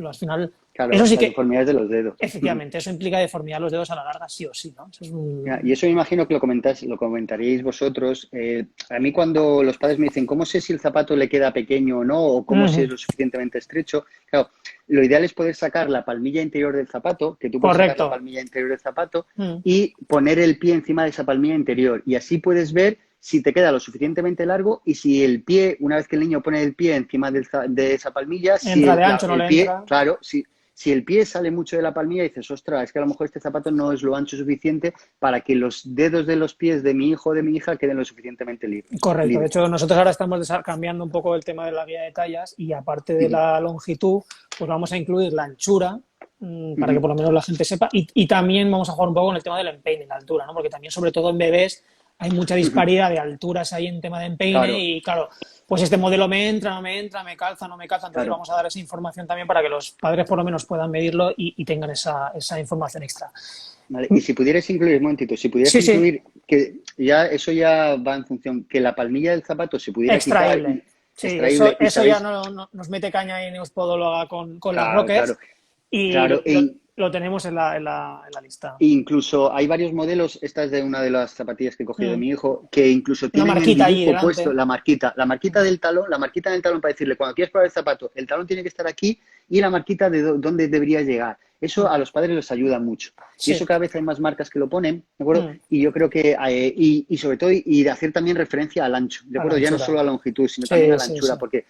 al final... Claro, Eso sí las que, deformidades de los dedos. efectivamente, eso implica deformidad de los dedos a la larga, sí o sí, ¿no? Eso es Y eso me imagino que lo comentaríais vosotros. A mí cuando los padres me dicen, ¿cómo sé si el zapato le queda pequeño o no? ¿O cómo si es lo suficientemente estrecho? Claro, lo ideal es poder sacar la palmilla interior del zapato, que tú puedes sacar la correcto. palmilla interior del zapato y poner el pie encima de esa palmilla interior. Y así puedes ver si te queda lo suficientemente largo y si el pie, una vez que el niño pone el pie encima de esa palmilla, si Entra de ancho, no el le pie, entra. claro, si el pie sale mucho de la palmilla, dices, ostras, es que a lo mejor este zapato no es lo ancho suficiente para que los dedos de los pies de mi hijo o de mi hija queden lo suficientemente Correcto, de libres. hecho nosotros ahora estamos cambiando un poco el tema de la guía de tallas y aparte de la longitud, pues vamos a incluir la anchura para que por lo menos la gente sepa y también vamos a jugar un poco con el tema del empeine, la altura, ¿no? Porque también sobre todo en bebés hay mucha disparidad de alturas ahí en tema de empeine Claro, y claro, pues este modelo me entra, no me entra, me calza, no me calza, entonces claro. vamos a dar esa información también para que los padres por lo menos puedan medirlo y tengan esa información extra. Vale. Y si pudieras incluir, un momentito, si pudieras Sí, sí, incluir, que ya eso ya va en función, que la palmilla del zapato se pudiera quitar extraíble. Sí, extraíble y eso ya sabéis, nos mete caña ahí en Euspodóloga con las claro, claro, Rockers y claro, lo tenemos en la lista. incluso hay varios modelos, esta es de una de las zapatillas que he cogido de mi hijo, que incluso Una tienen el marquita allí dibujo puesto, delante. la marquita del talón, la marquita del talón para decirle, cuando quieres probar el zapato, el talón tiene que estar aquí y la marquita de dónde debería llegar. Eso a los padres les ayuda mucho. Y Sí. eso cada vez hay más marcas que lo ponen, ¿de acuerdo? Y yo creo que, y sobre todo, y de hacer también referencia al ancho, ¿de A la acuerdo? Ya no anchura. solo a la longitud, sino también a Sí, la sí, anchura, sí. porque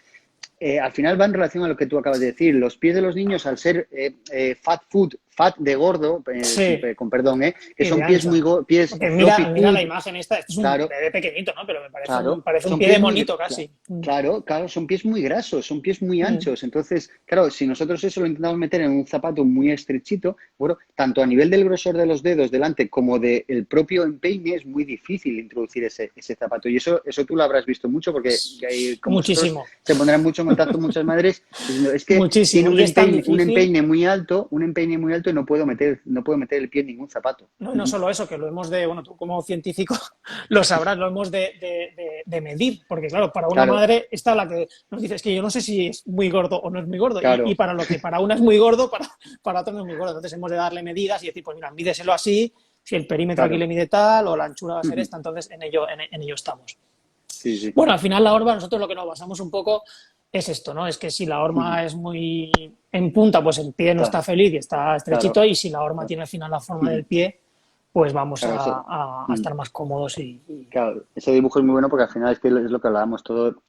al final va en relación a lo que tú acabas de decir. Los pies de los niños, al ser fat food, fat de gordo, Sí. con perdón, que Y de son pies ancho. pies Porque floppy mira la foot, imagen esta. Este es un claro, bebé pequeñito, ¿no? Pero me claro, parece un son pie de pies monito casi. claro, claro, son pies muy grasos, son pies muy anchos. Entonces, claro, si nosotros eso lo intentamos meter en un zapato muy estrechito, bueno, tanto a nivel del grosor de los dedos delante como del propio empeine es muy difícil introducir ese zapato. Y eso tú lo habrás visto mucho porque con vosotros Muchísimo. se pondrán mucho en contacto muchas madres diciendo, es que tiene Muchísimo. Y es tan un difícil. empeine muy alto, y no puedo meter el pie en ningún zapato. No, no solo eso, que lo hemos bueno, tú como científico lo sabrás, lo hemos de medir, porque claro, para una Claro, madre está la que nos dice, es que yo no sé si es muy gordo o no es muy gordo, y claro. para lo que para una es muy gordo, para otra no es muy gordo, entonces hemos de darle medidas y decir, pues mira, mídeselo así, si el perímetro aquí Claro. le mide tal, o la anchura va a ser esta, entonces en ello estamos. Sí, sí. Bueno, al final la horma, nosotros lo que nos basamos un poco es esto, ¿no? Es que si la horma es muy en punta, pues el pie no está Claro, feliz y está estrechito, claro. y si la horma tiene al final la forma del pie, pues vamos Claro, a estar más cómodos claro, ese dibujo es muy bueno porque al final es que es lo que hablábamos todo.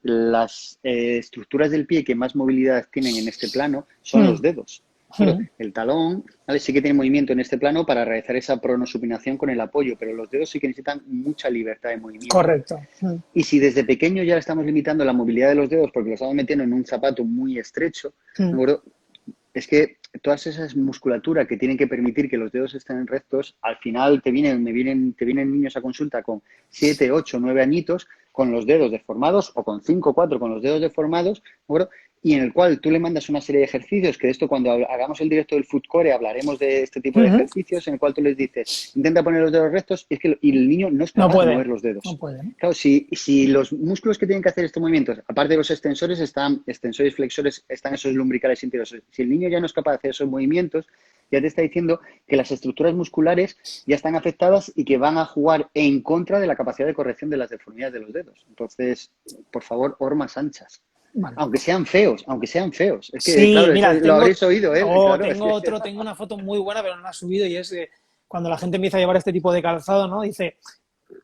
Las estructuras del pie que más movilidad tienen en este plano son los dedos. Pero el talón, ¿vale? Sí que tiene movimiento en este plano para realizar esa pronosupinación con el apoyo, pero los dedos sí que necesitan mucha libertad de movimiento. Correcto. Y si desde pequeño ya estamos limitando la movilidad de los dedos porque los estamos metiendo en un zapato muy estrecho, ¿de acuerdo? Es que todas esas musculatura que tienen que permitir que los dedos estén rectos, al final te vienen niños a consulta con 7, 8, 9 añitos con los dedos deformados o con 5, 4 con los dedos deformados, ¿de acuerdo? Y en el cual tú le mandas una serie de ejercicios, que de esto cuando hagamos el directo del Food Core hablaremos de este tipo de ejercicios, en el cual tú les dices, intenta poner los dedos rectos, y el niño no es capaz de mover los dedos. No puede. Claro, si los músculos que tienen que hacer estos movimientos, aparte de los extensores, extensores, flexores, están esos lumbricales interiores. Si el niño ya no es capaz de hacer esos movimientos, ya te está diciendo que las estructuras musculares ya están afectadas y que van a jugar en contra de la capacidad de corrección de las deformidades de los dedos. Entonces, por favor, hormas anchas. Vale. Aunque sean feos. Es que, sí, claro, mira, lo habréis oído, ¿eh? Oh, claro, tengo una foto muy buena, pero no la he subido, y es cuando la gente empieza a llevar este tipo de calzado, ¿no? Dice,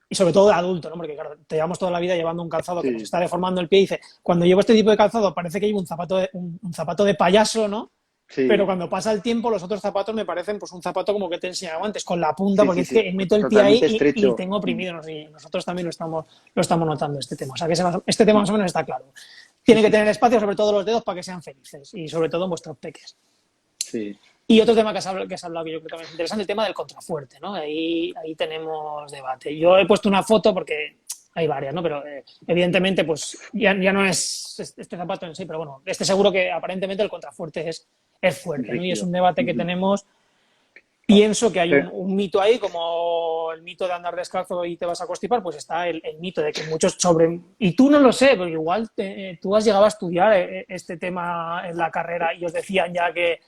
y sobre todo de adulto, ¿no? Porque, claro, te llevamos toda la vida llevando un calzado que nos está deformando el pie, y dice, cuando llevo este tipo de calzado parece que llevo un zapato de payaso, ¿no? Sí. Pero cuando pasa el tiempo, los otros zapatos me parecen pues un zapato como que te enseñaba antes, con la punta, porque es que meto el pie ahí y tengo oprimido. ¿No? Y nosotros también lo estamos notando, este tema. O sea, que este tema más o menos está claro. Tiene que tener espacio, sobre todo los dedos, para que sean felices. Y sobre todo en vuestros peques. Sí. Y otro tema que has hablado, que yo creo que también es interesante, el tema del contrafuerte, ¿no? Ahí tenemos debate. Yo he puesto una foto porque hay varias, ¿no? Pero evidentemente, pues ya no es este zapato en sí, pero bueno, seguro que aparentemente el contrafuerte es fuerte, ¿no? Y es un debate que tenemos. Pienso que hay un mito ahí, como el mito de andar descalzo y te vas a constipar, pues está el mito de que muchos y tú no lo sé, porque igual tú has llegado a estudiar este tema en la carrera y os decían ya que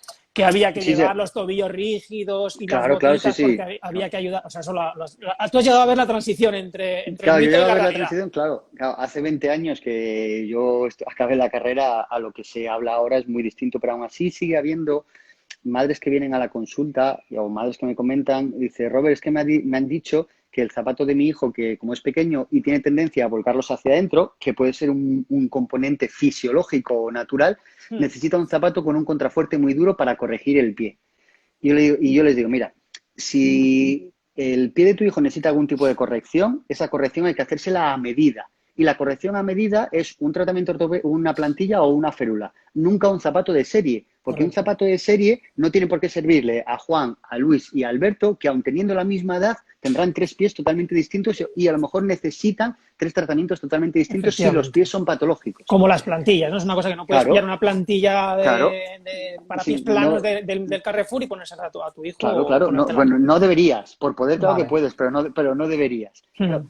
había que llevar los tobillos rígidos y las botitas porque había que ayudar. O sea, tú has llegado a ver la transición entre el mito y la realidad. Claro, la transición, claro. Hace 20 años que yo acabé la carrera, a lo que se habla ahora es muy distinto, pero aún así sigue habiendo madres que vienen a la consulta o madres que me comentan, dice, Robert, es que me han dicho que el zapato de mi hijo, que como es pequeño y tiene tendencia a volcarlos hacia adentro, que puede ser un componente fisiológico o natural, necesita un zapato con un contrafuerte muy duro para corregir el pie. Y yo les digo, mira, si el pie de tu hijo necesita algún tipo de corrección, esa corrección hay que hacérsela a medida. Y la corrección a medida es un tratamiento ortopédico, una plantilla o una férula, nunca un zapato de serie, porque un zapato de serie no tiene por qué servirle a Juan, a Luis y a Alberto, que aun teniendo la misma edad tendrán 3 pies totalmente distintos y a lo mejor necesitan 3 tratamientos totalmente distintos si los pies son patológicos. Como las plantillas, ¿no? Es una cosa que no puedes pillar una plantilla para pies planos del Carrefour y ponerse a tu hijo. Claro. No deberías. Por poder, claro que puedes, pero no deberías. Claro.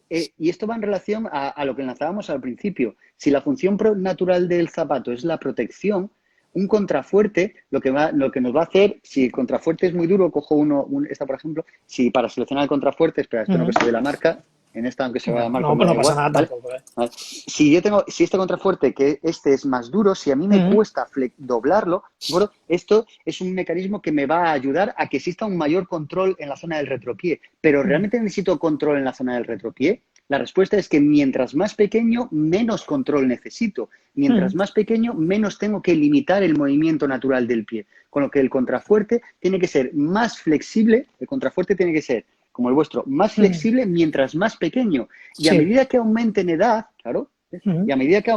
Y esto va en relación a lo que lanzábamos al principio. Si la función natural del zapato es la protección, un contrafuerte lo que nos va a hacer, si el contrafuerte es muy duro, cojo esta por ejemplo, si para seleccionar el contrafuerte, espera, esto no que se ve la marca, en esta aunque se vea la marca. No pasa nada tampoco. ¿Vale? Si este contrafuerte, que este es más duro, si a mí me cuesta doblarlo, bueno, esto es un mecanismo que me va a ayudar a que exista un mayor control en la zona del retropié. Pero ¿realmente necesito control en la zona del retropié? La respuesta es que mientras más pequeño, menos control necesito. Mientras más pequeño, menos tengo que limitar el movimiento natural del pie. Con lo que el contrafuerte tiene que ser más flexible, como el vuestro, más flexible mientras más pequeño. Y a medida que aumente en edad, claro, y a medida que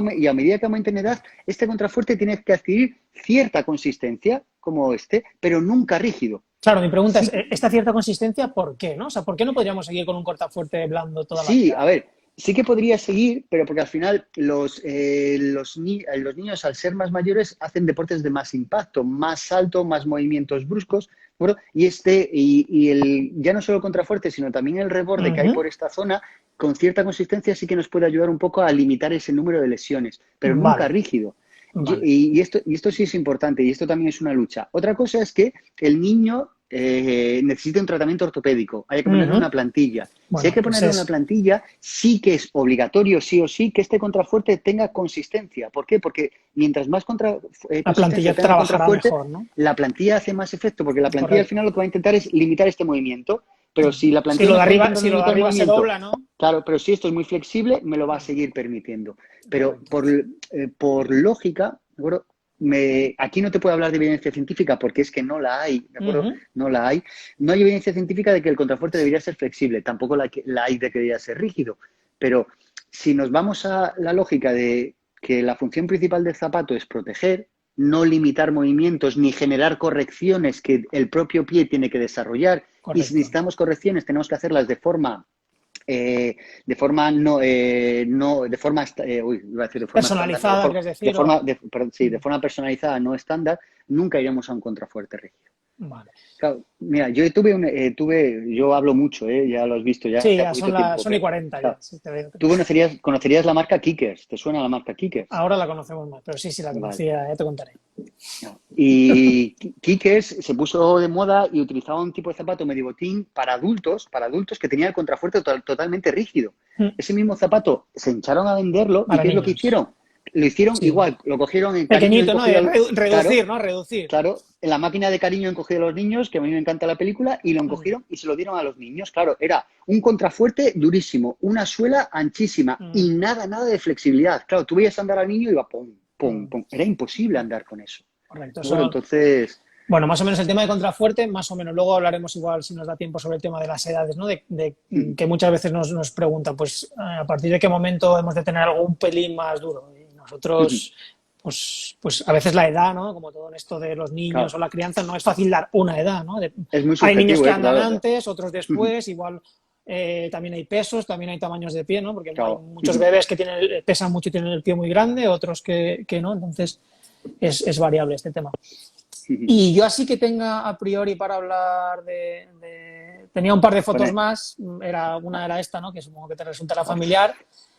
aumente en edad, este contrafuerte tiene que adquirir cierta consistencia, como pero nunca rígido. Claro, mi pregunta es, ¿esta cierta consistencia por qué, no? O sea, ¿por qué no podríamos seguir con un cortafuerte blando toda la vida? Sí, a ver, sí que podría seguir, pero porque al final los niños, al ser más mayores, hacen deportes de más impacto, más salto, más movimientos bruscos, ¿bueno? Y ya no solo el contrafuerte, sino también el reborde que hay por esta zona, con cierta consistencia sí que nos puede ayudar un poco a limitar ese número de lesiones, pero nunca rígido. Vale. Y esto sí es importante, y esto también es una lucha. Otra cosa es que el niño necesita un tratamiento ortopédico, hay que ponerle una plantilla. Bueno, si hay que ponerle una plantilla, sí que es obligatorio, sí o sí, que este contrafuerte tenga consistencia. ¿Por qué? Porque mientras más la plantilla trabajará mejor, ¿no? La plantilla hace más efecto, porque la plantilla al final lo que va a intentar es limitar este movimiento. Pero si la plantilla... Si lo de arriba se dobla, ¿no? Claro, pero si esto es muy flexible, me lo va a seguir permitiendo. Pero por lógica, ¿de acuerdo? aquí no te puedo hablar de evidencia científica porque es que no la hay, ¿de acuerdo? Ujú. No la hay. No hay evidencia científica de que el contrafuerte debería ser flexible, tampoco la hay de que debería ser rígido. Pero si nos vamos a la lógica de que la función principal del zapato es proteger, no limitar movimientos ni generar correcciones que el propio pie tiene que desarrollar, y si Correcto. necesitamos correcciones tenemos que hacerlas de forma iba a decir de forma estándar, no, Personalizada, quieres decir, o... perdón, sí, de forma personalizada, no estándar, nunca iremos a un contrafuerte rígido. Vale. Claro, mira, yo hablo mucho, ya lo has visto, ya Sí, hace ya poquito tiempo, son y pero 40 ya. claro, Sí, te veo. tú conocerías la marca Kickers, ¿te suena la marca Kickers? Ahora la conocemos más, pero sí, sí, la Vale. conocía, ya te contaré. No. Y Kickers se puso de moda y utilizaba un tipo de zapato medio botín para adultos que tenía el contrafuerte totalmente rígido. Mm. Ese mismo zapato se hincharon a venderlo y Para ¿qué es lo que niños. hicieron? Lo hicieron Sí. igual, lo cogieron en cariño Pequeñito, ¿no? De encogido, claro, reducir, ¿no? Reducir. claro, en la máquina de cariño encogido a los niños, que a mí me encanta la película, y lo Mm, encogieron y se lo dieron a los niños. Claro, era un contrafuerte durísimo, una suela anchísima mm, y nada de flexibilidad. Claro, tú veías andar al niño y iba pum, pum, mm. pum. Era imposible andar con eso. Correcto. Bueno, entonces, Bueno, más o menos el tema de contrafuerte, más o menos. Luego hablaremos igual, si nos da tiempo, sobre el tema de las edades, ¿no? Que muchas veces nos preguntan, pues, a partir de qué momento hemos de tener algo un pelín más duro. Y nosotros, pues a veces la edad, ¿no? Como todo en esto de los niños claro, o la crianza, no es fácil dar una edad, ¿no? es muy Hay niños subjetivo, que andan claro. antes, otros después, igual también hay pesos, también hay tamaños de pie, ¿no? Porque hay Claro. muchos bebés que pesan mucho y tienen el pie muy grande, otros que no, entonces es variable este tema. Y yo así que tenga a priori para hablar tenía un par de fotos Pone, más, una era esta, ¿no? Que supongo que te resultará familiar.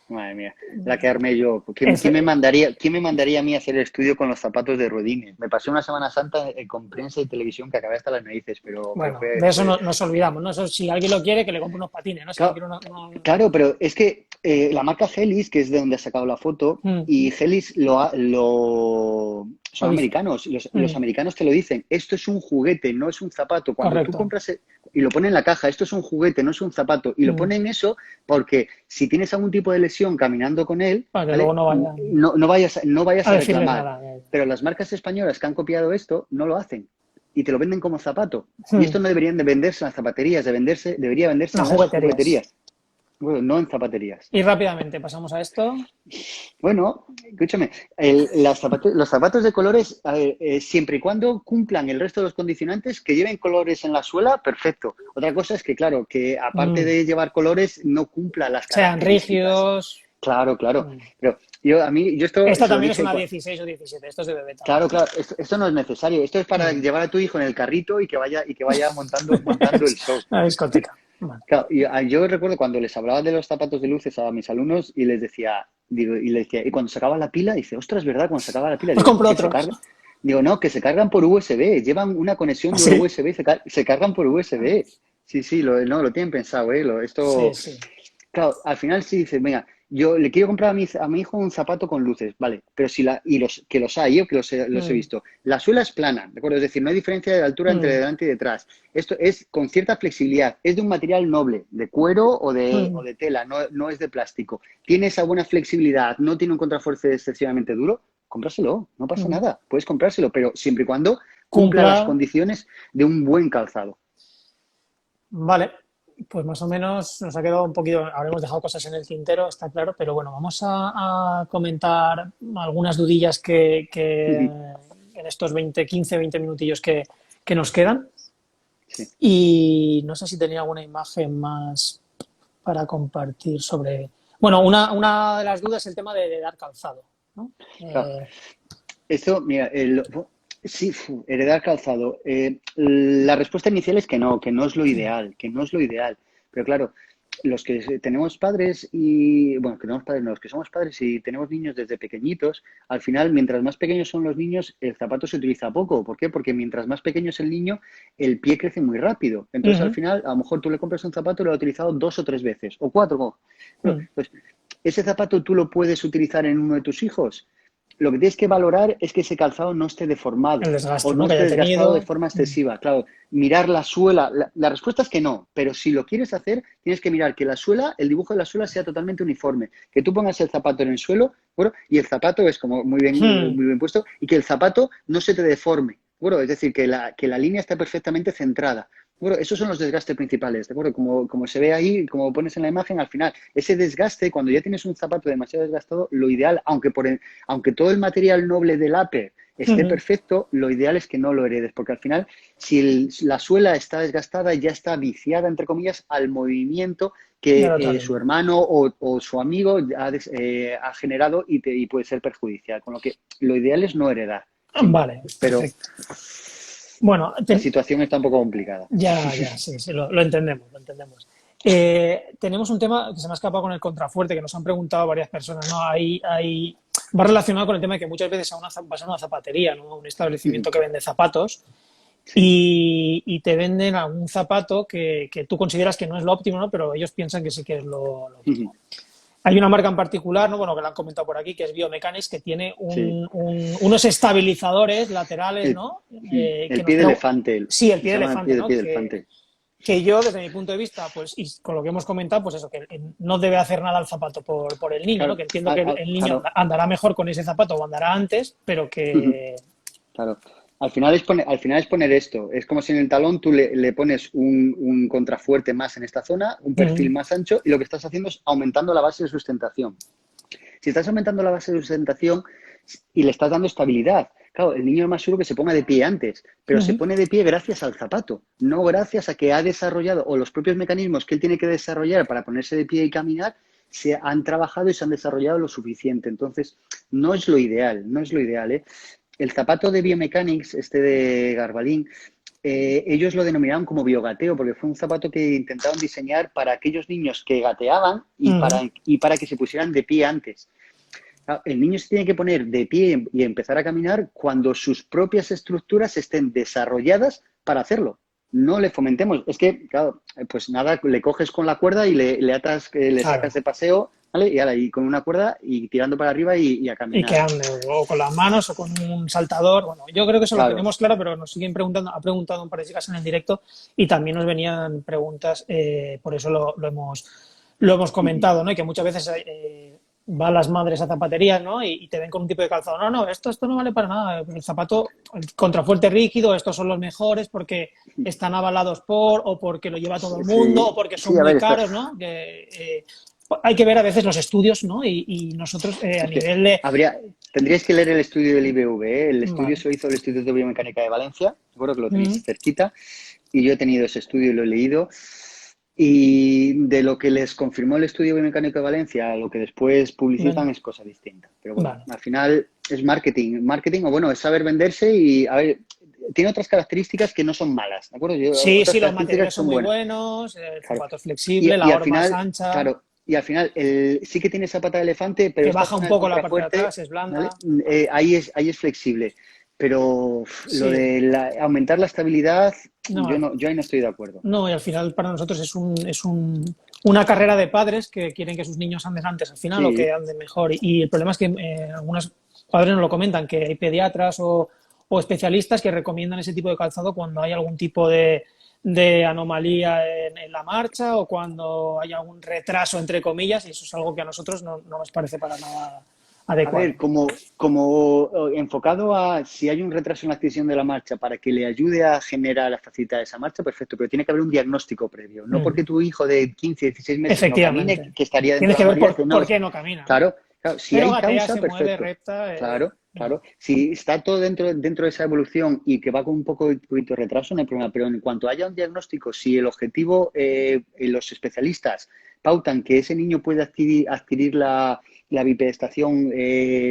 madre mía, la que armé yo. Este, Quién me mandaría a mí a hacer el estudio con los zapatos de ruedines? Me pasé una Semana Santa con prensa y televisión que acabé hasta las narices, pero bueno, de eso nos olvidamos, ¿no? Eso, si alguien lo quiere, que le compre unos patines, ¿no? Si no claro, quiere claro, pero es que la marca Helis, que es de donde ha sacado la foto, Mm, y Helis son lo dice. americanos. Los Mm, americanos te lo dicen. Esto es un juguete, no es un zapato. Cuando tú correcto. compras y lo ponen en la caja, esto es un juguete, no es un zapato. Y lo Mm, ponen eso porque si tienes algún tipo de lesión caminando con él, para que luego ¿vale? no vaya No vayas a a decirles reclamar. nada. Pero las marcas españolas que han copiado esto no lo hacen y te lo venden como zapato. Y Mm, esto no deberían de venderse en las zapaterías, debería venderse las en las jugueterías. jugueterías. Bueno, no en zapaterías. Y rápidamente pasamos a esto. Bueno, escúchame, los zapatos de colores, a ver, siempre y cuando cumplan el resto de los condicionantes, que lleven colores en la suela, perfecto. Otra cosa es que, claro, que aparte Mm, de llevar colores, no cumpla las sean características. rígidos. Claro, claro. Mm. Pero yo esto Esta se lo también es dije. una 16 o 17. Esto es de bebé Claro, también. claro, esto no es necesario. Esto es para Mm. llevar a tu hijo en el carrito y que vaya montando el show. La discoteca. Vale. Claro, yo recuerdo cuando les hablaba de los zapatos de luces a mis alumnos y les decía, y cuando sacaba la pila, dice, ostras, ¿verdad? Cuando sacaba la pila, Pues digo, compro que se otros. carga. Digo, no, que se cargan por USB, llevan una conexión de Sí, USB y se cargan por USB. Sí, sí, no, lo tienen pensado, ¿eh? sí, Esto, sí. claro, al final sí dices, venga, yo le quiero comprar a mi hijo un zapato con luces, vale, pero que los hay, yo que los he Mm, visto. La suela es plana, ¿de acuerdo? Es decir, no hay diferencia de altura entre mm, delante y detrás. Esto es con cierta flexibilidad, es de un material noble, de cuero o mm, de tela, no es de plástico. Tiene esa buena flexibilidad, no tiene un contrafuerce excesivamente duro, cómpraselo, no pasa mm. nada, puedes comprárselo, pero siempre y cuando cumpla las Cumpla. condiciones de un buen calzado. Vale. Pues más o menos nos ha quedado un poquito. Habremos dejado cosas en el tintero, está claro, pero bueno, vamos a comentar algunas dudillas que en estos 20 minutillos que nos quedan. Sí, Y no sé si tenía alguna imagen más para compartir sobre. Bueno, una de las dudas es el tema de dar calzado, ¿no? claro. Esto, mira, sí, heredar calzado. La respuesta inicial es que no es lo ideal, que no es lo ideal. Pero claro, los que tenemos padres bueno, que tenemos padres, no, los que somos padres y tenemos niños desde pequeñitos, al final, mientras más pequeños son los niños, el zapato se utiliza poco. ¿Por qué? Porque mientras más pequeño es el niño, el pie crece muy rápido. Entonces, al Ujú, final, a lo mejor tú le compras un zapato y lo ha utilizado 2 o 3 veces, o 4. Bueno, mm, pues, ¿ese zapato tú lo puedes utilizar en uno de tus hijos? lo que tienes que valorar es que ese calzado no esté deformado El desgaste, o no ¿no? Que esté haya desgastado de tenido. forma excesiva. Claro, mirar la suela. La respuesta es que no, pero si lo quieres hacer, tienes que mirar que la suela, el dibujo de la suela sea totalmente uniforme. Que tú pongas el zapato en el suelo, bueno, y el zapato es como muy bien puesto, y que el zapato no se te deforme. Bueno, es decir, que la línea esté perfectamente centrada. Bueno, esos son los desgastes principales, ¿de acuerdo? Como se ve ahí, como pones en la imagen, al final, ese desgaste, cuando ya tienes un zapato demasiado desgastado, lo ideal, aunque todo el material noble del upper esté perfecto, lo ideal es que no lo heredes, porque al final, si la suela está desgastada, ya está viciada, entre comillas, al movimiento De la que otra su línea. hermano o su amigo ha generado y puede ser perjudicial. Con lo que lo ideal es no heredar, sin más. Vale, Pero perfecto. Bueno, la situación está un poco complicada. ya, sí, sí, lo entendemos, lo entendemos. Tenemos un tema que se me ha escapado con el contrafuerte, que nos han preguntado varias personas, ¿no? Va relacionado con el tema de que muchas veces vas a una zapatería, ¿no? Un establecimiento que vende zapatos Sí. y te venden algún zapato que tú consideras que no es lo óptimo, ¿no? Pero ellos piensan que sí que es lo óptimo. Hay una marca en particular, ¿no? Bueno, que la han comentado por aquí, que es Biomechanics, que tiene Sí. unos estabilizadores laterales, El, ¿no? el pie de elefante. Sí, el pie Se de llama el elefante, ¿no? pie de elefante. Que yo, desde mi punto de vista, pues, y con lo que hemos comentado, pues eso, que no debe hacer nada el zapato por el niño, ¿no? Claro, Que entiendo que el niño claro. andará mejor con ese zapato o andará antes, pero que... Claro. Al final es poner esto. Es como si en el talón tú le pones un contrafuerte más en esta zona, un perfil más ancho, y lo que estás haciendo es aumentando la base de sustentación. Si estás aumentando la base de sustentación y le estás dando estabilidad, claro, el niño es más seguro que se ponga de pie antes, pero se pone de pie gracias al zapato, no gracias a que ha desarrollado o los propios mecanismos que él tiene que desarrollar para ponerse de pie y caminar se han trabajado y se han desarrollado lo suficiente. Entonces, no es lo ideal, no es lo ideal, ¿eh? El zapato de Biomechanics, este de Garbalín, ellos lo denominaron como biogateo, porque fue un zapato que intentaron diseñar para aquellos niños que gateaban y para que se pusieran de pie antes. El niño se tiene que poner de pie y empezar a caminar cuando sus propias estructuras estén desarrolladas para hacerlo. No le fomentemos. Es que, claro, pues nada, le coges con la cuerda y le atas, le Claro. sacas de paseo, ¿vale? Y con una cuerda y tirando para arriba y a Y que caminar. ande o con las manos o con un saltador. Bueno, yo creo que eso lo Claro. tenemos claro, pero nos siguen preguntando, ha preguntado un par de chicas en el directo y también nos venían preguntas, por eso lo hemos comentado, ¿no? Y que muchas veces van las madres a zapaterías, ¿no? Y te ven con un tipo de calzado. No, esto no vale para nada. El zapato, el contrafuerte rígido, estos son los mejores porque están avalados o porque lo lleva todo el mundo, o Sí, porque sí, son a muy ver, esto, caros, ¿no? Hay que ver a veces los estudios, ¿no? Y nosotros a es que nivel de... tendríais que leer el estudio del IBV, ¿eh? El estudio Vale. se lo hizo el Instituto de Biomecánica de Valencia, seguro que lo tenéis cerquita, y yo he tenido ese estudio y lo he leído. Y de lo que les confirmó el estudio biomecánico de Valencia a lo que después publicitan Bueno, es cosa distinta. Pero bueno, vale. al final es marketing o bueno, es saber venderse y a ver, tiene otras características que no son malas, ¿de acuerdo? Sí, Otras sí, los características que materiales son son muy buenas. buenos, el Claro. zapato es flexible, la Y al horma es final, ancha, claro, y al final sí que tiene esa pata de elefante, pero que esta baja un zona del poco la parte de contrafuerte, atrás, es ¿vale? blanda. Ahí es flexible. Pero lo Sí, de aumentar la estabilidad, no, yo ahí no estoy de acuerdo. no, y al final para nosotros una carrera de padres que quieren que sus niños anden antes al final o que Sí, anden mejor. Y el problema es que algunos padres nos lo comentan, que hay pediatras o especialistas que recomiendan ese tipo de calzado cuando hay algún tipo de anomalía en la marcha o cuando hay algún retraso, entre comillas, y eso es algo que a nosotros no nos parece para nada a ver, adecuado. como enfocado a si hay un retraso en la adquisición de la marcha para que le ayude a generar, a facilitar esa marcha, perfecto, pero tiene que haber un diagnóstico previo. No porque tu hijo de 15, 16 meses no camine, Efectivamente. que estaría dentro Tienes de que la ver normalidad. No, por qué no camina, ¿no? claro, claro, si Pero hay gatea, causa, se mueve, perfecto. repta. Claro, claro. Si está todo dentro de esa evolución y que va con un poquito de retraso, no hay problema. Pero en cuanto haya un diagnóstico, si el objetivo, los especialistas pautan que ese niño puede adquirir la bipedestación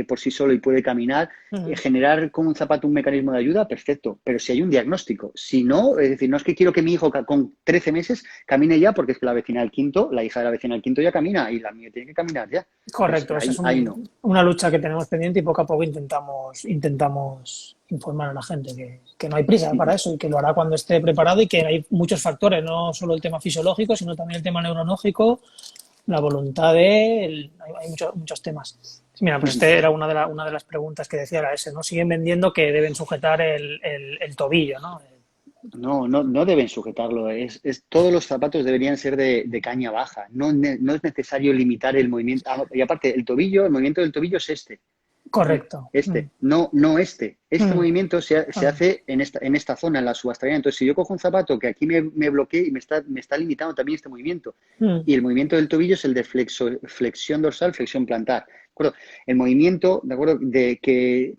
por sí solo y puede caminar, generar con un zapato un mecanismo de ayuda, perfecto. Pero si hay un diagnóstico, si no, es decir, no es que quiero que mi hijo con 13 meses camine ya, porque es que la vecina del quinto, la hija de la vecina del quinto ya camina y la mía tiene que caminar ya. Pues Correcto, esa es ahí no. una lucha que tenemos pendiente y poco a poco intentamos informar a la gente que no hay prisa para eso y que lo hará cuando esté preparado y que hay muchos factores, no solo el tema fisiológico, sino también el tema neurológico, la voluntad hay muchos temas. Mira, pues este era una de las preguntas que decía, era ese, ¿no? Siguen vendiendo que deben sujetar el tobillo, ¿no? No, no, no deben sujetarlo. Todos los zapatos deberían ser de caña baja. No, no es necesario limitar el movimiento. Y aparte, el movimiento del tobillo es este. Correcto. No este. Este movimiento se Ah. hace en esta zona, en la subastracción. Entonces, si yo cojo un zapato que aquí me bloquee y me está limitando también este movimiento. Y el movimiento del tobillo es el de flexión dorsal, flexión plantar. ¿De acuerdo? El movimiento, ¿de acuerdo? De que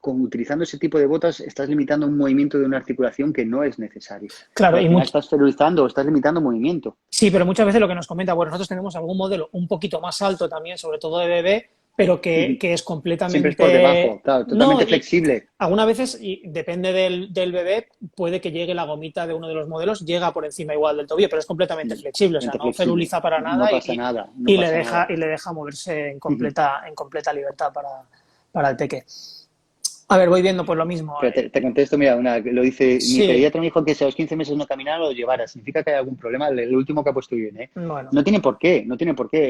utilizando ese tipo de botas estás limitando un movimiento de una articulación que no es necesario. Claro, Al final estás ferurizando o estás limitando movimiento. Sí, pero muchas veces lo que nos comenta, bueno, nosotros tenemos algún modelo un poquito más alto también, sobre todo de bebé, pero que es completamente... Siempre es por debajo, claro, totalmente flexible. Algunas veces, y depende del bebé, puede que llegue la gomita de uno de los modelos, llega por encima igual del tobillo, pero es completamente flexible, o sea, no feruliza para nada, no pasa nada, y le deja moverse en completa libertad para el peque. A ver, voy viendo pues lo mismo. Pero te contesto, mira, lo dice, mi pediatra me dijo que si a los 15 meses no caminara lo llevara. Significa que hay algún problema. El último que ha puesto bien, ¿eh? Bueno. No tiene por qué.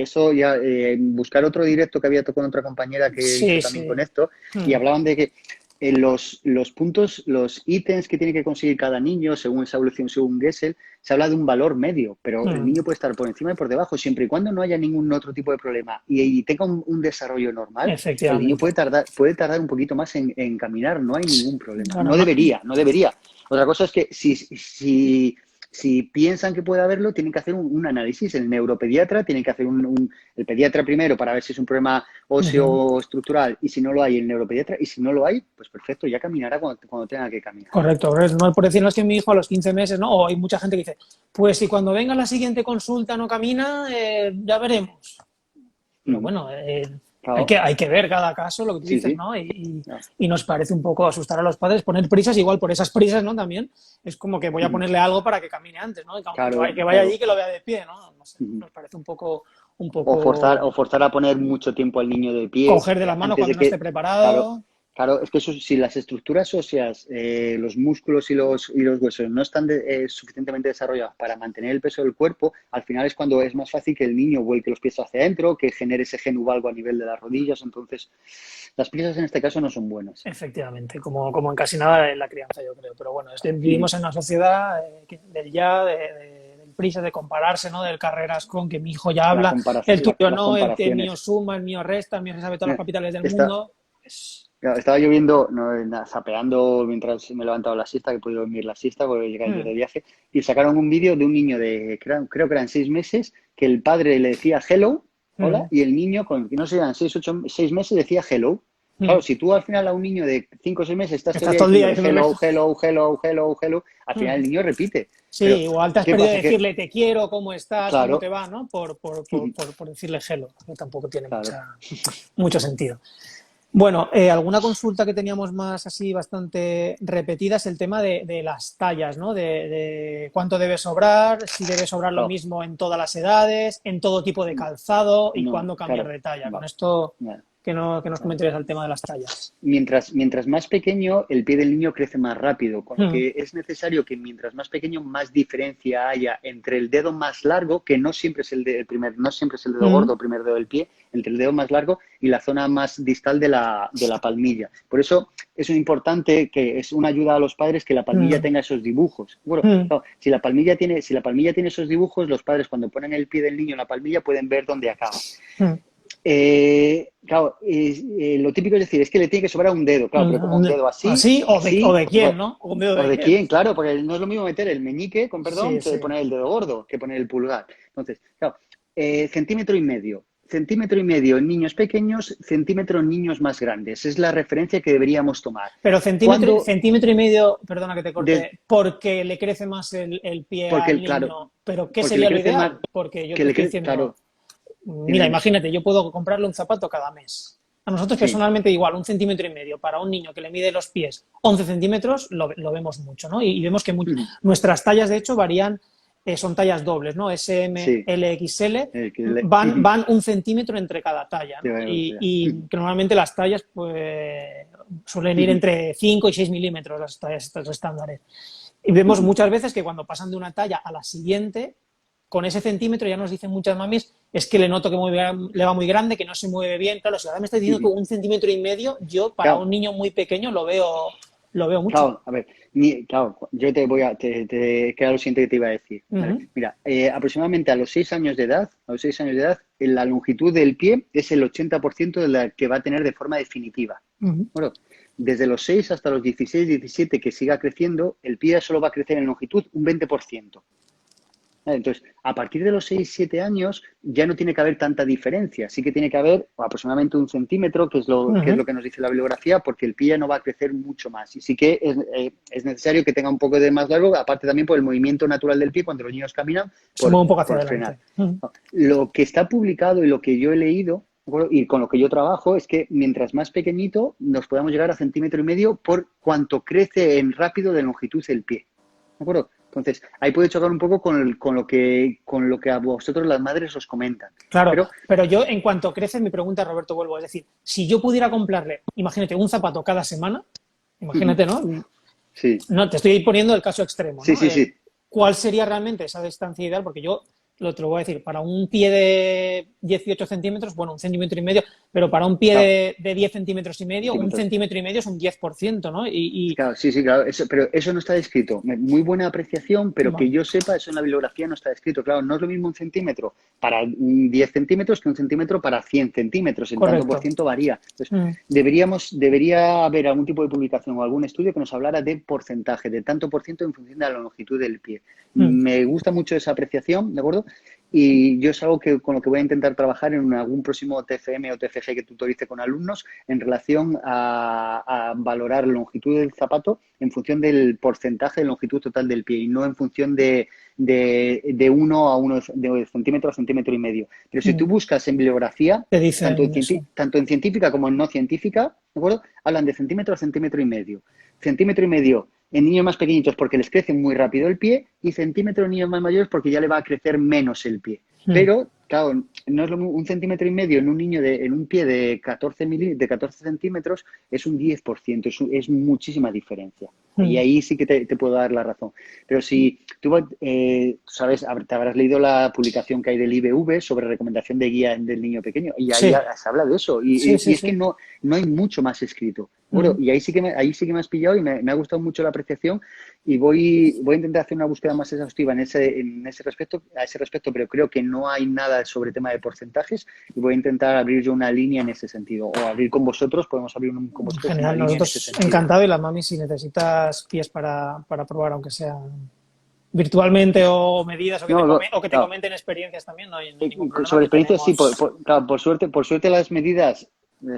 Eso ya, buscar otro directo que había tocado con otra compañera que hizo también con esto, y hablaban de que los puntos, los ítems que tiene que conseguir cada niño, según esa evolución, según Gesell, se habla de un valor medio, pero el niño puede estar por encima y por debajo, siempre y cuando no haya ningún otro tipo de problema y tenga un desarrollo normal, el niño puede tardar un poquito más en caminar, no hay ningún problema. No debería. Otra cosa es que si piensan que puede haberlo, tienen que hacer un análisis. El neuropediatra tiene que hacer el pediatra primero para ver si es un problema óseo o estructural, y si no lo hay, el neuropediatra, y si no lo hay, pues perfecto, ya caminará cuando tenga que caminar. Correcto, no por decirnos que mi hijo a los 15 meses, ¿no? O hay mucha gente que dice, pues si cuando venga la siguiente consulta no camina, ya veremos. Pero bueno, claro. hay que ver cada caso, lo que tú dices, ¿no? Y nos parece un poco asustar a los padres, poner prisas, igual por esas prisas, ¿no? También es como que voy a ponerle algo para que camine antes, ¿no? Que vaya allí, que lo vea de pie, ¿no? No sé, nos parece un poco... O forzar a poner mucho tiempo al niño de pie. Coger de las manos cuando no esté preparado. Claro, es que si las estructuras óseas, los músculos y los huesos no están suficientemente desarrollados para mantener el peso del cuerpo, al final es cuando es más fácil que el niño vuelque los pies hacia adentro, que genere ese genuvalgo a nivel de las rodillas. Entonces, las prisas en este caso no son buenas. Efectivamente, como en casi nada en la crianza, yo creo. Pero bueno, vivimos en una sociedad del ya, del prisa, de compararse, ¿no? Del carreras con que mi hijo ya habla, el tuyo no, el mío suma, el mío resta, el mío se sabe todas las capitales del mundo. Estaba lloviendo, zapeando mientras me he levantado la siesta, que he podido dormir la siesta porque llegué yo de viaje, y sacaron un vídeo de un niño creo que eran 6 meses, que el padre le decía hello, hola, y el niño, no sé, eran 6 meses, decía hello. Claro, si tú al final a un niño de 5 o 6 meses estás todo el día diciendo hello, al final el niño repite. Sí, pero, igual te has perdido decirle te quiero, cómo estás, cómo te va, ¿no? Por decirle hello, que tampoco tiene mucho sentido. Bueno, alguna consulta que teníamos más así bastante repetida es el tema de las tallas, ¿no? De cuánto debe sobrar, si debe sobrar lo mismo en todas las edades, en todo tipo de calzado y cuándo cambiar de talla. Con esto, que nos comentarías el tema de las tallas. Mientras más pequeño, el pie del niño crece más rápido, con lo que es necesario que mientras más pequeño, más diferencia haya entre el dedo más largo, que no siempre es el dedo gordo, el primer dedo del pie, entre el dedo más largo y la zona más distal de la palmilla. Por eso es importante, que es una ayuda a los padres, que la palmilla tenga esos dibujos. Bueno, claro, si la palmilla tiene esos dibujos, los padres cuando ponen el pie del niño en la palmilla pueden ver dónde acaba. Claro, lo típico es decir, es que le tiene que sobrar un dedo, claro, pero como un dedo así o de quién, ¿no? O de quién, claro, porque no es lo mismo meter el meñique, con perdón, que poner el dedo gordo, que poner el pulgar. Entonces, claro, centímetro y medio en niños pequeños, centímetro en niños más grandes. Es la referencia que deberíamos tomar. Pero centímetro y medio, perdona que te corte, porque le crece más el pie al niño. Claro, pero ¿qué sería lo ideal? Porque yo te estoy diciendo... Claro. Mira, imagínate, yo puedo comprarle un zapato cada mes. A nosotros personalmente igual, 1,5 centímetros para un niño que le mide los pies 11 centímetros, lo vemos mucho, ¿no? Y vemos que nuestras tallas, de hecho, varían, son tallas dobles, ¿no? SM, L, XL, van 1 centímetro entre cada talla, ¿no? Y que normalmente las tallas pues suelen ir entre 5 y 6 milímetros, las tallas estos estándares. Y vemos muchas veces que cuando pasan de una talla a la siguiente, con ese centímetro ya nos dicen muchas mamis, es que le noto que le va muy grande, que no se mueve bien. Claro, si ahora me estás diciendo que 1,5 cm, yo para Claro, un niño muy pequeño lo veo mucho. claro, a ver, claro, yo te voy a, que era lo siguiente que te iba a decir. ¿Vale? Ujú, Mira, aproximadamente a los 6 años de edad, la longitud del pie es el 80% de la que va a tener de forma definitiva. ujú. Bueno, desde los 6 hasta los 16, 17 que siga creciendo, el pie solo va a crecer en longitud un 20%. ¿Vale? Entonces, a partir de los 6 7 años ya no tiene que haber tanta diferencia. Sí que tiene que haber aproximadamente 1 centímetro, que es lo que nos dice la bibliografía, porque el pie no va a crecer mucho más. Y sí que es necesario que tenga un poco de más largo, aparte también por el movimiento natural del pie cuando los niños caminan, Se mueve un poco hacia por frenar. adelante. Ujú. Lo que está publicado y lo que yo he leído, ¿de acuerdo? Y con lo que yo trabajo, es que mientras más pequeñito nos podamos llegar a 1,5 cm por cuanto crece en rápido de longitud el pie. ¿De acuerdo? Entonces, ahí puede chocar un poco con lo que a vosotros las madres os comentan. Claro, Pero, pero yo en cuanto crece, mi pregunta, Roberto, vuelvo, es decir, si yo pudiera comprarle, imagínate, un zapato cada semana, imagínate, ¿no? sí, No, te estoy poniendo el caso extremo, sí, ¿no? sí, sí. ¿Cuál sería realmente esa distancia ideal? Porque yo te lo voy a decir, para un pie de 18 centímetros, bueno, 1,5 cm, pero para un pie Claro, de 10 centímetros y medio, un centímetros. centímetro y medio es un 10%, ¿no? Claro, sí, sí, claro. Pero eso no está descrito. Muy buena apreciación, pero que Vale, yo sepa, eso en la bibliografía no está descrito. Claro, no es lo mismo 1 centímetro para 10 centímetros que 1 centímetro para 100 centímetros. El tanto por correcto. ciento varía. Entonces, Mm, debería haber algún tipo de publicación o algún estudio que nos hablara de porcentaje, de tanto por ciento en función de la longitud del pie. mm. Me gusta mucho esa apreciación, ¿de acuerdo? Y yo es algo con lo que voy a intentar trabajar en algún próximo TFM o TFG que tutorice con alumnos en relación a valorar la longitud del zapato en función del porcentaje de longitud total del pie y no en función de 1 de centímetro a centímetro y medio. Pero si tú Mm. buscas en bibliografía, Te tanto dicen eso. tanto en científica como en no científica, ¿de acuerdo? Hablan de centímetro a centímetro y medio. Centímetro y medio en niños más pequeñitos porque les crece muy rápido el pie y centímetro en niños más mayores porque ya le va a crecer menos el pie. Mm, Pero, claro, no es lo mismo, 1,5 cm en un niño en un pie de 14 centímetros es un 10%, es muchísima diferencia. Y mm. ahí sí que te puedo dar la razón. Pero si tú sabes, te habrás leído la publicación que hay del IBV sobre recomendación de guía del niño pequeño y ahí Sí, se habla de eso. sí, Y sí, es que sí. no hay mucho más escrito. Bueno, Mm. y ahí sí que me has pillado y me ha gustado mucho la apreciación y voy a intentar hacer una búsqueda más exhaustiva a ese respecto, pero creo que no hay nada sobre tema de porcentajes y voy a intentar abrir yo una línea en ese sentido. O abrir con vosotros, podemos abrir con vosotros una Genial, línea en ese nosotros sentido. encantados y las mamis, si necesitas pies para probar, aunque sea virtualmente o medidas No, o que te claro. comenten experiencias también, no hay ningún problema Sobre que experiencias, sí, tenemos. claro, por suerte las medidas,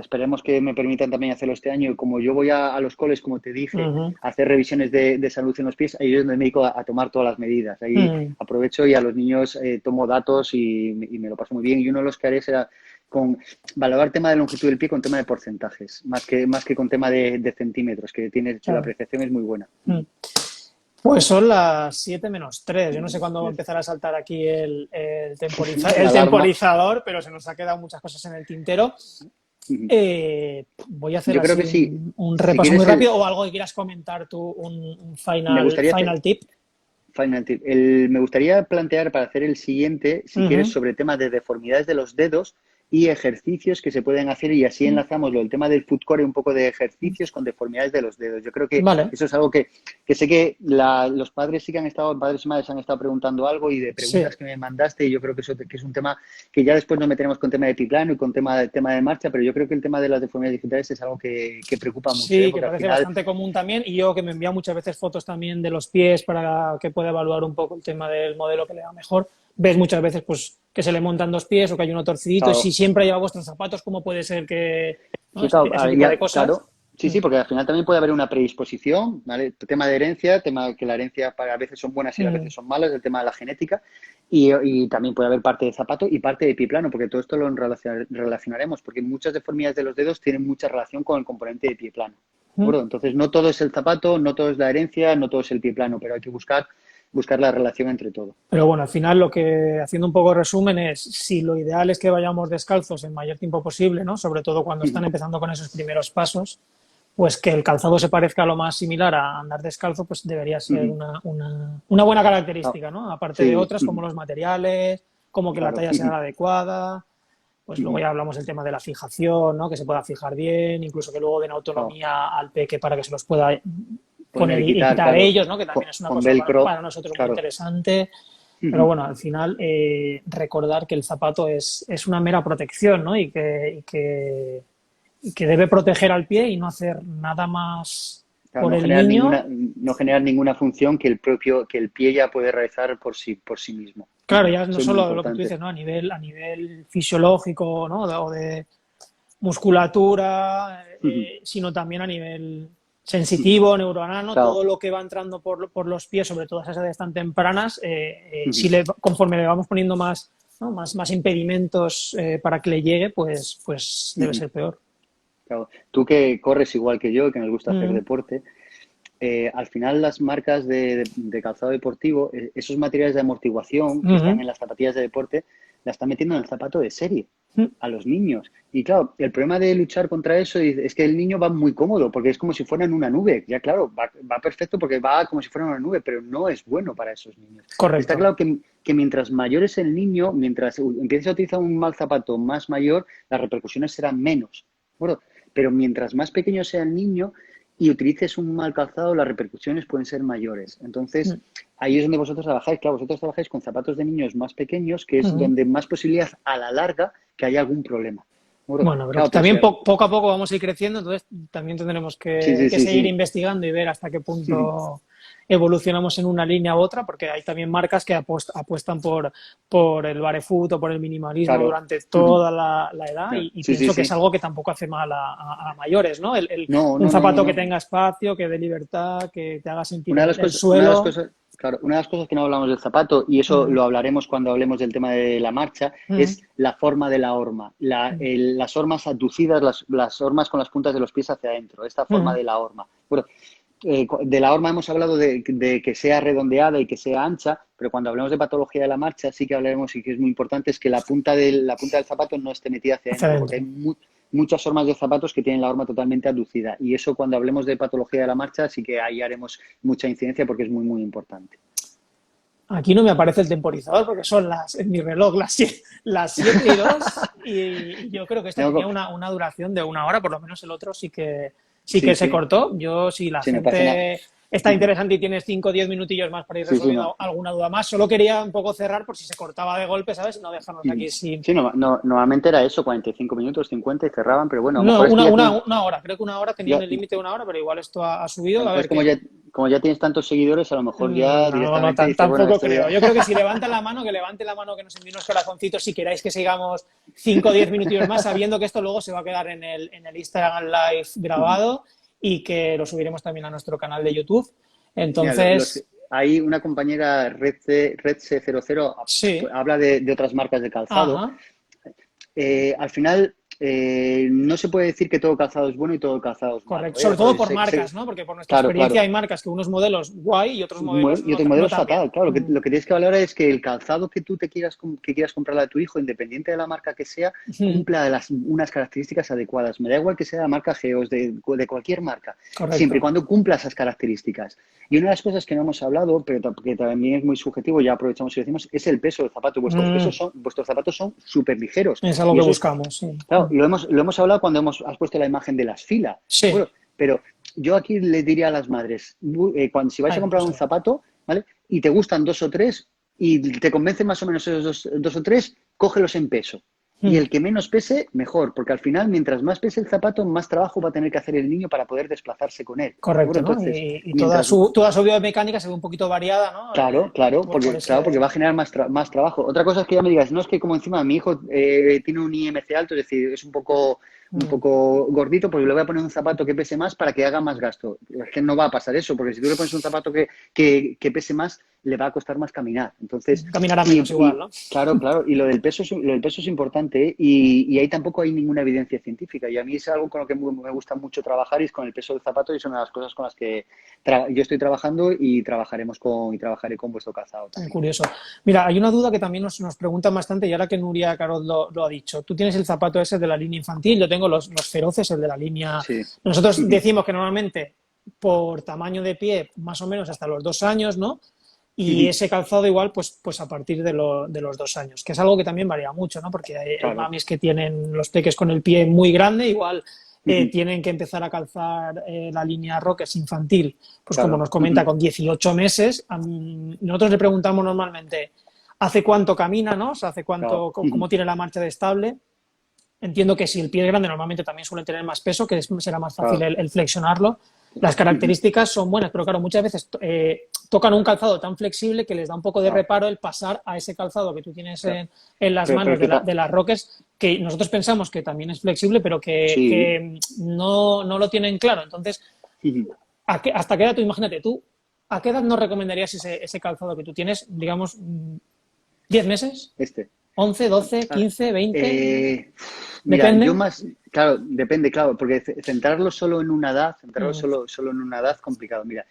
esperemos que me permitan también hacerlo este año. Y como yo voy a los coles, como te dije, Ujú, a hacer revisiones de salud en los pies, ahí es donde me dedico a tomar todas las medidas. Ahí mm, aprovecho y a los niños tomo datos y me lo paso muy bien. Y uno de los que haré será con valorar tema de longitud del pie con tema de porcentajes, más que con tema de centímetros, que la claro. apreciación es muy buena. Mm. Pues son las 7 menos 3. Yo no sé cuándo empezará a saltar aquí el La alarma. temporizador, pero se nos ha quedado muchas cosas en el tintero. Voy a hacer Yo creo que así sí. un Si repaso muy quieres, rápido o algo que quieras comentar tú, un me final, gustaría final tip. Final tip. Me gustaría plantear para hacer el siguiente, si quieres, Ujú. sobre temas de deformidades de los dedos y ejercicios que se pueden hacer y así enlazamos el tema del foot core, un poco de ejercicios con deformidades de los dedos. Yo creo que Vale, eso es algo que sé que los padres sí que padres y madres han estado preguntando algo y de sí. preguntas que me mandaste y yo creo que eso que es un tema que ya después nos meteremos con tema de piplano y con tema de marcha, pero yo creo que el tema de las deformidades digitales es algo que preocupa mucho, ¿eh? Sí, que Porque al parece final, bastante común también. Y yo que me envía muchas veces fotos también de los pies para que pueda evaluar un poco el tema del modelo que le va mejor. Ves muchas veces pues que se le montan dos pies o que hay uno torcidito. Y si claro, siempre lleva vuestros zapatos, ¿cómo puede ser que, ¿no? sí, claro, Ese tipo de cosas? claro. Sí, sí, porque al final también puede haber una predisposición, ¿vale? Tema de herencia, tema que la herencia a veces son buenas y a Mm, veces son malas, el tema de la genética, y también puede haber parte de zapato y parte de pie plano, porque todo esto lo relacionaremos, porque muchas deformidades de los dedos tienen mucha relación con el componente de pie plano. ¿De mm. acuerdo? Entonces, no todo es el zapato, no todo es la herencia, no todo es el pie plano, pero hay que buscar la relación entre todo. Pero bueno, al final lo que, haciendo un poco de resumen, es si lo ideal es que vayamos descalzos el mayor tiempo posible, ¿no? Sobre todo cuando están empezando con esos primeros pasos, pues que el calzado se parezca lo más similar a andar descalzo, pues debería ser Ujú. una buena Ah, característica, ¿no? Aparte de sí, otras como los materiales, como que la claro. talla sea la adecuada, pues luego ya hablamos del tema de la fijación, ¿no? Que se pueda fijar bien, incluso que luego den Claro. autonomía al peque para que se los pueda poner Poner y y quitar, quitar claro, ellos, ¿no? Que también es una con cosa velcro, para nosotros muy claro. interesante. Pero bueno, al final recordar que el zapato es una mera protección, ¿no? Y que debe proteger al pie y no hacer nada más Claro, por no el generar niño. ninguna función que el pie ya puede realizar por sí mismo. Claro, ya no Eso es muy solo lo que tú importante. dices, ¿no? A nivel fisiológico, ¿no? O de musculatura, sino también a nivel sensitivo, neuronal, ¿no? Claro. Todo lo que va entrando por los pies, sobre todo esas edades tan tempranas, conforme le vamos poniendo más, ¿no? más impedimentos para que le llegue, pues debe ser peor. Claro. Tú que corres igual que yo, que nos gusta hacer Mm, deporte, al final las marcas de calzado deportivo, esos materiales de amortiguación que están mm, en las zapatillas de deporte, la están metiendo en el zapato de serie mm. a los niños. Y claro, el problema de luchar contra eso es que el niño va muy cómodo, porque es como si fuera en una nube. Ya claro, va perfecto porque va como si fuera en una nube, pero no es bueno para esos niños. Está Correcto. claro que mientras mayor es el niño, mientras empieces a utilizar un mal zapato más mayor, las repercusiones serán menos. Bueno, pero mientras más pequeño sea el niño y utilices un mal calzado, las repercusiones pueden ser mayores. Entonces, Mm, ahí es donde vosotros trabajáis. Claro, vosotros trabajáis con zapatos de niños más pequeños, que es mm. donde más posibilidad a la larga que haya algún problema. Bueno, Bueno, pero claro, pero también sea, poco a poco vamos a ir creciendo, entonces también tendremos sí, que, sí, que sí, seguir sí. investigando y ver hasta qué punto evolucionamos en una línea u otra, porque hay también marcas que apuestan por el barefoot o por el minimalismo Claro. durante toda la edad Claro. y Sí, sí, pienso que es sí. algo que tampoco hace mal a mayores, ¿no? No, Un no, no, no, zapato que no. tenga espacio, que dé libertad, que te haga sentir Una de el una de las suelo. cosas, claro, una de las cosas que no hablamos del zapato, y eso Mm, lo hablaremos cuando hablemos del tema de la marcha, mm, es la forma de la horma. mm, Las hormas abducidas, las hormas con las puntas de los pies hacia adentro, esta forma mm. de la horma. Bueno, de la horma hemos hablado de que sea redondeada y que sea ancha, pero cuando hablemos de patología de la marcha sí que hablaremos y que es muy importante es que la punta del zapato no esté metida hacia Hacia adentro, porque hay adentro. muchas hormas de zapatos que tienen la horma totalmente abducida y eso cuando hablemos de patología de la marcha sí que ahí haremos mucha incidencia porque es muy, muy importante. Aquí no me aparece el temporizador porque son en mi reloj las 7:02 y yo creo que este tenía No, una duración de 1 hora, por lo menos el otro sí que sí, se sí, cortó. Yo, si la sí, no pasa nada. gente está interesante y tienes 5 o 10 minutillos más para ir Sí, sí, resolviendo no. alguna duda más, solo quería un poco cerrar por si se cortaba de golpe, ¿sabes? Y no dejarnos aquí sin... Sí, no, normalmente era eso, 45 minutos, 50 y cerraban, pero bueno, a lo No, mejor es que una, ya una, tienes, una hora, creo que 1 hora tenían ya, el límite de 1 hora, pero igual esto ha a subido, lo a mejor es ver como qué. ya tienes tantos seguidores, a lo mejor ya No, no, directamente dices, bueno, tampoco esto creo. ya... Yo creo que si levantan la mano, que levante la mano, que nos envíe unos corazoncitos si queráis que sigamos 5 o 10 minutillos más, sabiendo que esto luego se va a quedar en el Instagram Live grabado y que lo subiremos también a nuestro canal de YouTube. Mira, Entonces, hay una compañera Redce00 sí, habla de otras marcas de calzado. ajá, Al final, no se puede decir que todo calzado es bueno y todo calzado es malo, correcto. ¿eh? Sobre todo por marcas, ¿no? Porque por nuestra Claro, experiencia claro. hay marcas que unos modelos guay y otros modelos Y no, otro modelo no es tan bien. fatal. Claro, lo que tienes que valorar es que el calzado que tú que quieras comprarle a tu hijo, independiente de la marca que sea, cumpla unas características adecuadas. Me da igual que sea de marca Geos, de cualquier marca, siempre y Correcto. cuando cumpla esas características. Y una de las cosas que no hemos hablado, pero que también es muy subjetivo, ya aprovechamos y lo decimos, es el peso del zapato. Vuestros zapatos son súper ligeros. Es algo Y que eso es, buscamos, sí. claro, lo hemos hablado cuando has puesto la imagen de las filas. Sí, Bueno, pero yo aquí le diría a las madres, si vais a venga, comprar pues a un ver. zapato, ¿vale? Y te gustan dos o tres y te convencen más o menos esos dos o tres, cógelos en peso. Y el que menos pese, mejor, porque al final, mientras más pese el zapato, más trabajo va a tener que hacer el niño para poder desplazarse con él. Correcto, Bueno, ¿no? entonces, Y toda mientras su biomecánica se ve un poquito variada, ¿no? Claro, claro, Por porque ese... va a generar más trabajo. Otra cosa es que ya me digas, no es que como encima mi hijo tiene un IMC alto, es decir, es un poco gordito, pues le voy a poner un zapato que pese más para que haga más gasto. Es que no va a pasar eso, porque si tú le pones un zapato que pese más, le va a costar más caminar. Entonces, Caminará menos igual, y ¿no? claro, claro, y lo del peso es importante, ¿eh? Y ahí tampoco hay ninguna evidencia científica. Y a mí es algo con lo que me gusta mucho trabajar y es con el peso del zapato y es una de las cosas con las que yo estoy trabajando y trabajaré con vuestro calzado también. Curioso. Mira, hay una duda que también nos preguntan bastante y ahora que Nuria Carol lo ha dicho. Tú tienes el zapato ese de la línea infantil, yo tengo los feroces, el de la línea. Sí. Nosotros decimos que normalmente por tamaño de pie, más o menos hasta los 2 años, ¿no? Y ese calzado igual, pues a partir de los 2 años, que es algo que también varía mucho, ¿no? Porque hay mamis que tienen los peques con el pie muy grande, igual tienen que empezar a calzar la línea Rockers infantil, pues como nos comenta, con 18 meses. Nosotros le preguntamos normalmente, ¿hace cuánto camina, no? O sea, ¿hace cuánto, cómo tiene la marcha de estable? Entiendo que si el pie es grande, normalmente también suele tener más peso, que será más fácil el flexionarlo. Las características son buenas, pero claro, muchas veces tocan un calzado tan flexible que les da un poco de reparo el pasar a ese calzado que tú tienes en las manos de las Rockers, que nosotros pensamos que también es flexible, pero que no lo tienen claro. Entonces, ¿hasta qué edad tú, imagínate, a qué edad nos recomendarías ese calzado que tú tienes, digamos, 10 meses? 11, 12, 15, 20. Mira, ¿Depende? yo más, claro, depende, claro, porque centrarlo solo en una edad, solo en una edad, complicado. Mira,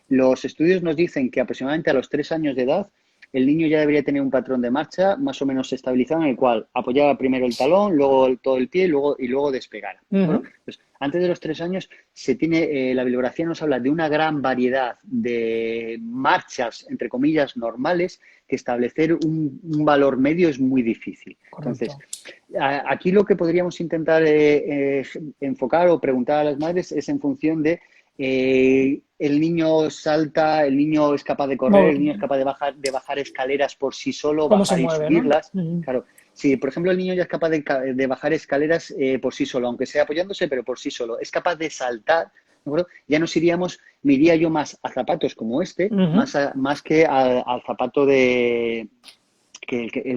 los estudios nos dicen que aproximadamente a los 3 años de edad el niño ya debería tener un patrón de marcha más o menos estabilizado en el cual apoyaba primero el talón, luego todo el pie y luego despegara. Bueno, pues antes de los 3 años se tiene, la bibliografía nos habla de una gran variedad de marchas, entre comillas, normales, que establecer un valor medio es muy difícil. Correcto. Entonces, aquí lo que podríamos intentar enfocar o preguntar a las madres es en función de el niño salta, el niño es capaz de correr, el niño es capaz de bajar escaleras por sí solo, bajar y subirlas. ¿No? Claro, si por ejemplo el niño ya es capaz de bajar escaleras por sí solo, aunque sea apoyándose, pero por sí solo, es capaz de saltar, ¿de acuerdo? Ya me iría yo más a zapatos como este, más que al zapato el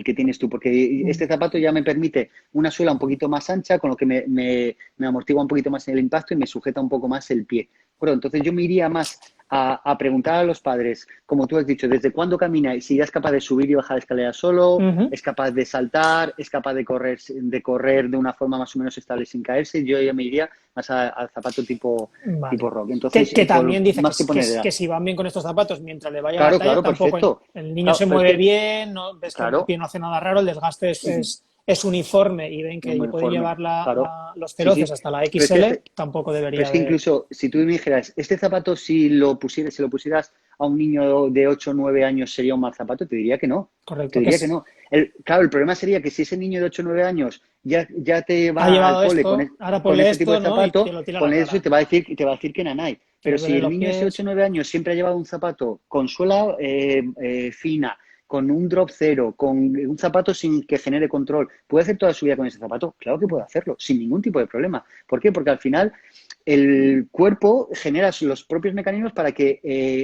que tienes tú, porque este zapato ya me permite una suela un poquito más ancha, con lo que me amortigua un poquito más en el impacto y me sujeta un poco más el pie. Bueno, entonces yo me iría más a preguntar a los padres, como tú has dicho, desde cuándo camina y si ya es capaz de subir y bajar escaleras solo, es capaz de saltar, es capaz de correr de una forma más o menos estable sin caerse. Yo ya me iría más al zapato tipo rock. Entonces, que también dice que si van bien con estos zapatos, mientras le vaya a la talla, tampoco perfecto. El niño se mueve bien, ¿no? Ves que el pie no hace nada raro, el desgaste es uniforme y ven que pueden llevar los feroces hasta la XL, tampoco debería Pero es que incluso si tú me dijeras, este zapato si lo pusieras a un niño de 8 o 9 años sería un mal zapato, te diría que no. Correcto. Te diría que no. Claro, el problema sería que si ese niño de 8 o 9 años ya te va al cole con este tipo de zapato, con eso y te va a decir que nanay. Pero si el niño de 8 o 9 años siempre ha llevado un zapato con suela fina, con un drop cero, con un zapato sin que genere control, ¿puede hacer toda su vida con ese zapato? Claro que puede hacerlo, sin ningún tipo de problema. ¿Por qué? Porque al final el cuerpo genera los propios mecanismos para que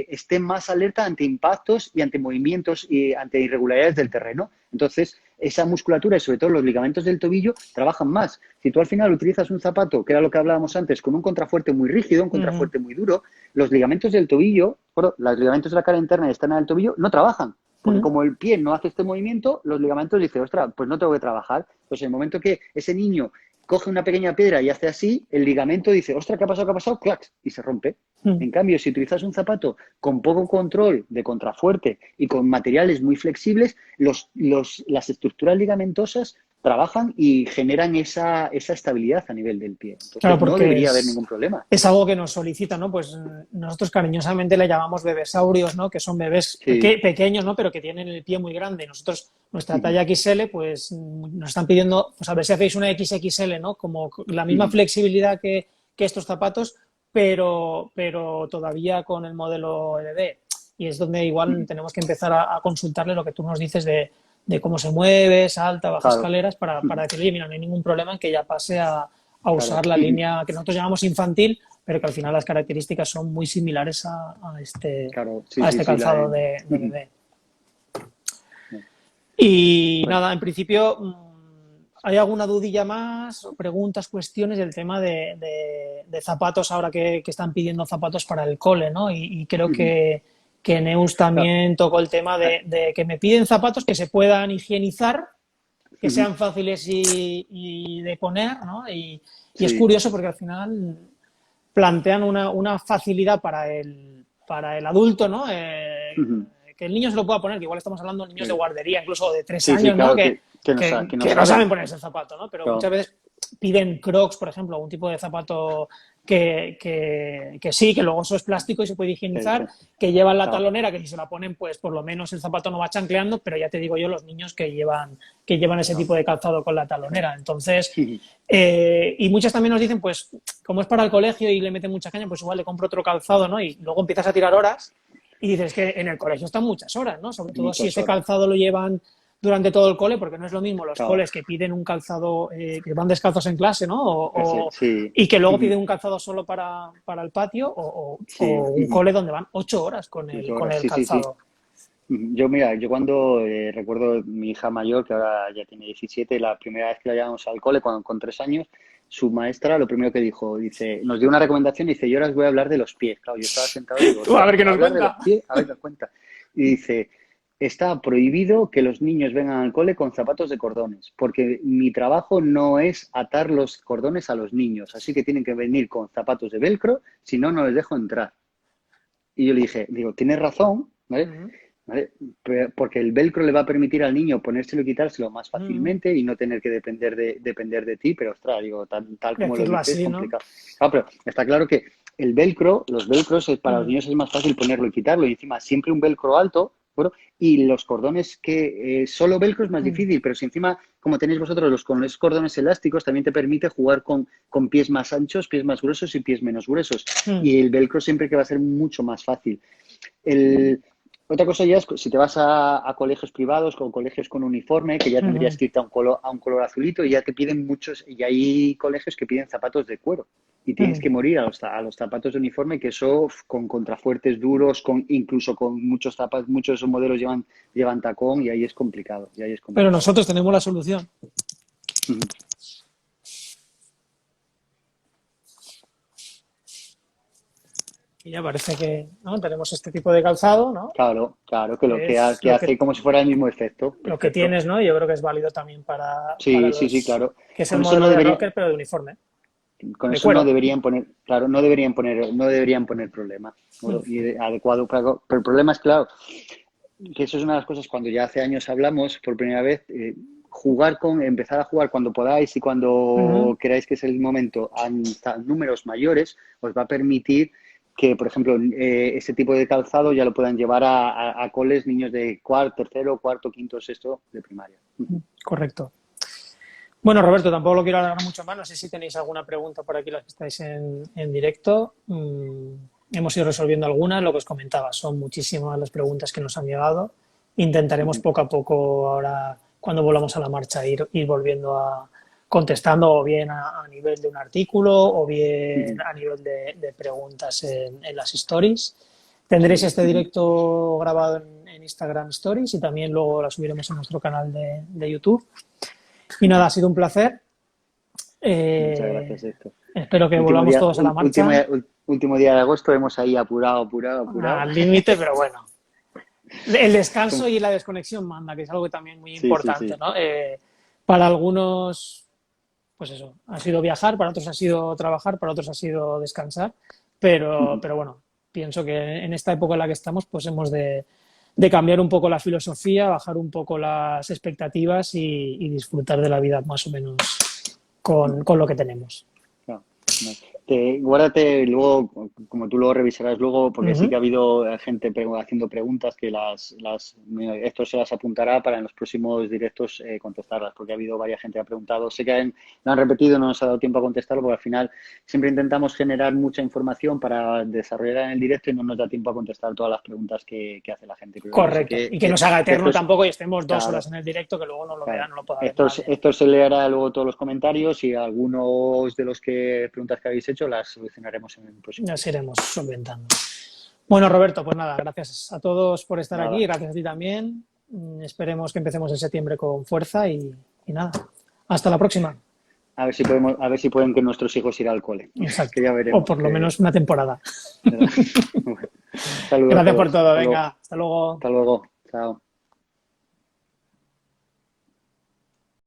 esté más alerta ante impactos y ante movimientos y ante irregularidades del terreno. Entonces, esa musculatura y sobre todo los ligamentos del tobillo trabajan más. Si tú al final utilizas un zapato, que era lo que hablábamos antes, con un contrafuerte muy rígido, un contrafuerte muy duro, los ligamentos del tobillo, los ligamentos de la cara interna y externa del tobillo no trabajan. Porque como el pie no hace este movimiento, los ligamentos dicen, ostras, pues no tengo que trabajar. Pues en el momento que ese niño coge una pequeña piedra y hace así, el ligamento dice, ostras, ¿qué ha pasado? ¿Qué ha pasado? ¡Clac! Y se rompe. En cambio, si utilizas un zapato con poco control de contrafuerte y con materiales muy flexibles, las estructuras ligamentosas trabajan y generan esa estabilidad a nivel del pie. Entonces, claro, no debería haber ningún problema. Es algo que nos solicitan, ¿no? Pues nosotros cariñosamente le llamamos bebesaurios, ¿no? Que son bebés pequeños, ¿no? Pero que tienen el pie muy grande. Nosotros, nuestra talla XL, pues nos están pidiendo, pues a ver si hacéis una XXL, ¿no? Como la misma flexibilidad que estos zapatos, pero todavía con el modelo EDD. Y es donde igual tenemos que empezar a consultarle lo que tú nos dices de cómo se mueve, salta, baja escaleras, para decirle, mira, no hay ningún problema en que ya pase a usar la línea que nosotros llamamos infantil, pero que al final las características son muy similares a este calzado de bebé. Y nada, en principio, ¿hay alguna dudilla más? Preguntas, cuestiones del tema de zapatos ahora que están pidiendo zapatos para el cole, ¿no? Y creo que Neus también tocó el tema de que me piden zapatos que se puedan higienizar, que sean fáciles y de poner, ¿no? Y es curioso porque al final plantean una facilidad para el adulto, ¿no? Que el niño se lo pueda poner, que igual estamos hablando de niños de guardería, incluso de 3 años, claro, ¿no? Que no saben ponerse el zapato, ¿no? Pero muchas veces piden Crocs, por ejemplo, algún tipo de zapato que sí, que luego eso es plástico y se puede higienizar, que llevan la talonera, que si se la ponen, pues por lo menos el zapato no va chancleando, pero ya te digo yo, los niños que llevan ese tipo de calzado con la talonera. Entonces, y muchas también nos dicen, pues, como es para el colegio y le meten mucha caña, pues igual le compro otro calzado, ¿no? Y luego empiezas a tirar horas y dices que en el colegio están muchas horas, ¿no? Sobre todo si ese calzado lo llevan durante todo el cole, porque no es lo mismo los coles que piden un calzado, que van descalzos en clase, ¿no? Y que luego piden un calzado solo para el patio, o un cole donde van 8 horas con el calzado. Yo, mira, yo cuando recuerdo mi hija mayor, que ahora ya tiene 17, la primera vez que la llevamos al cole, con 3 años, su maestra lo primero que dijo, dice, nos dio una recomendación y dice, yo ahora os voy a hablar de los pies. Claro, yo estaba sentado y digo, a ver qué nos cuenta. A ver qué nos cuenta. Y dice, está prohibido que los niños vengan al cole con zapatos de cordones, porque mi trabajo no es atar los cordones a los niños, así que tienen que venir con zapatos de velcro, si no, no les dejo entrar. Y yo le dije, tienes razón, ¿vale? ¿Vale? Porque el velcro le va a permitir al niño ponérselo y quitárselo más fácilmente y no tener que depender de ti, pero ostras, tal como lo dices, así, es complicado. ¿No? Claro, pero está claro que el velcro, los velcros, para los niños es más fácil ponerlo y quitarlo, y encima siempre un velcro alto, bueno, y los cordones que solo velcro es más difícil, pero si encima, como tenéis vosotros, con los cordones elásticos, también te permite jugar con pies más anchos, pies más gruesos y pies menos gruesos. Y el velcro siempre que va a ser mucho más fácil. Otra cosa ya es si te vas a colegios privados o colegios con uniforme, que ya tendrías que irte a un color azulito, y ya te piden muchos, y hay colegios que piden zapatos de cuero y tienes que morir a los zapatos de uniforme, que eso con contrafuertes duros, incluso con muchos zapatos, muchos de esos modelos llevan tacón, y ahí es complicado. Pero nosotros tenemos la solución. Y ya parece que, ¿no?, tenemos este tipo de calzado, ¿no? Claro, que lo que hace como si fuera el mismo efecto. Lo que tienes, ¿no? Yo creo que es válido también para Sí, claro. Que es el modelo de rocker, pero de uniforme. Con eso no deberían poner, claro, no deberían poner problema, ¿no? Y adecuado pero el problema es, claro, que eso es una de las cosas cuando ya hace años hablamos por primera vez, empezar a jugar cuando podáis y cuando creáis que es el momento, hasta números mayores, os va a permitir que, por ejemplo, ese tipo de calzado ya lo puedan llevar a coles niños de tercero, cuarto, quinto, sexto de primaria. Correcto. Bueno, Roberto, tampoco lo quiero alargar mucho más. No sé si tenéis alguna pregunta por aquí, las que estáis en directo. Hemos ido resolviendo algunas, lo que os comentaba. Son muchísimas las preguntas que nos han llegado. Intentaremos poco a poco, ahora, cuando volvamos a la marcha, ir volviendo a contestando, o bien a nivel de un artículo, o bien a nivel de preguntas en las stories. Tendréis este directo grabado en Instagram Stories y también luego la subiremos en nuestro canal de YouTube. Y nada, ha sido un placer. Muchas gracias, Héctor. Espero que volvamos todos a la marcha. Último día de agosto, hemos ahí apurado. Al límite, pero bueno. El descanso y la desconexión manda, que es algo también muy importante, ¿no? Para algunos, pues eso, ha sido viajar, para otros ha sido trabajar, para otros ha sido descansar, pero bueno, pienso que en esta época en la que estamos, pues hemos de cambiar un poco la filosofía, bajar un poco las expectativas y disfrutar de la vida más o menos con lo que tenemos. Guárdate luego, como tú luego revisarás luego, porque sí que ha habido gente haciendo preguntas que esto se las apuntará para en los próximos directos contestarlas, porque ha habido varias gente que ha preguntado. Sé que lo han repetido, no nos ha dado tiempo a contestarlo, porque al final siempre intentamos generar mucha información para desarrollar en el directo y no nos da tiempo a contestar todas las preguntas que hace la gente. Pero correcto, y que no se haga eterno tampoco y estemos 2 horas en el directo, que luego no lo vean, no lo pueda ver. Esto se leerá luego todos los comentarios y algunos de los preguntas que habéis hecho las solucionaremos en el próximo. Las iremos solventando. Bueno, Roberto, pues nada, gracias a todos por estar aquí, gracias a ti también. Esperemos que empecemos en septiembre con fuerza y nada. Hasta la próxima. A ver si pueden que nuestros hijos ir al cole. Exacto. Que ya veremos, o por lo menos una temporada. Saludos. Gracias por todo. Venga, hasta luego. Hasta luego. Chao.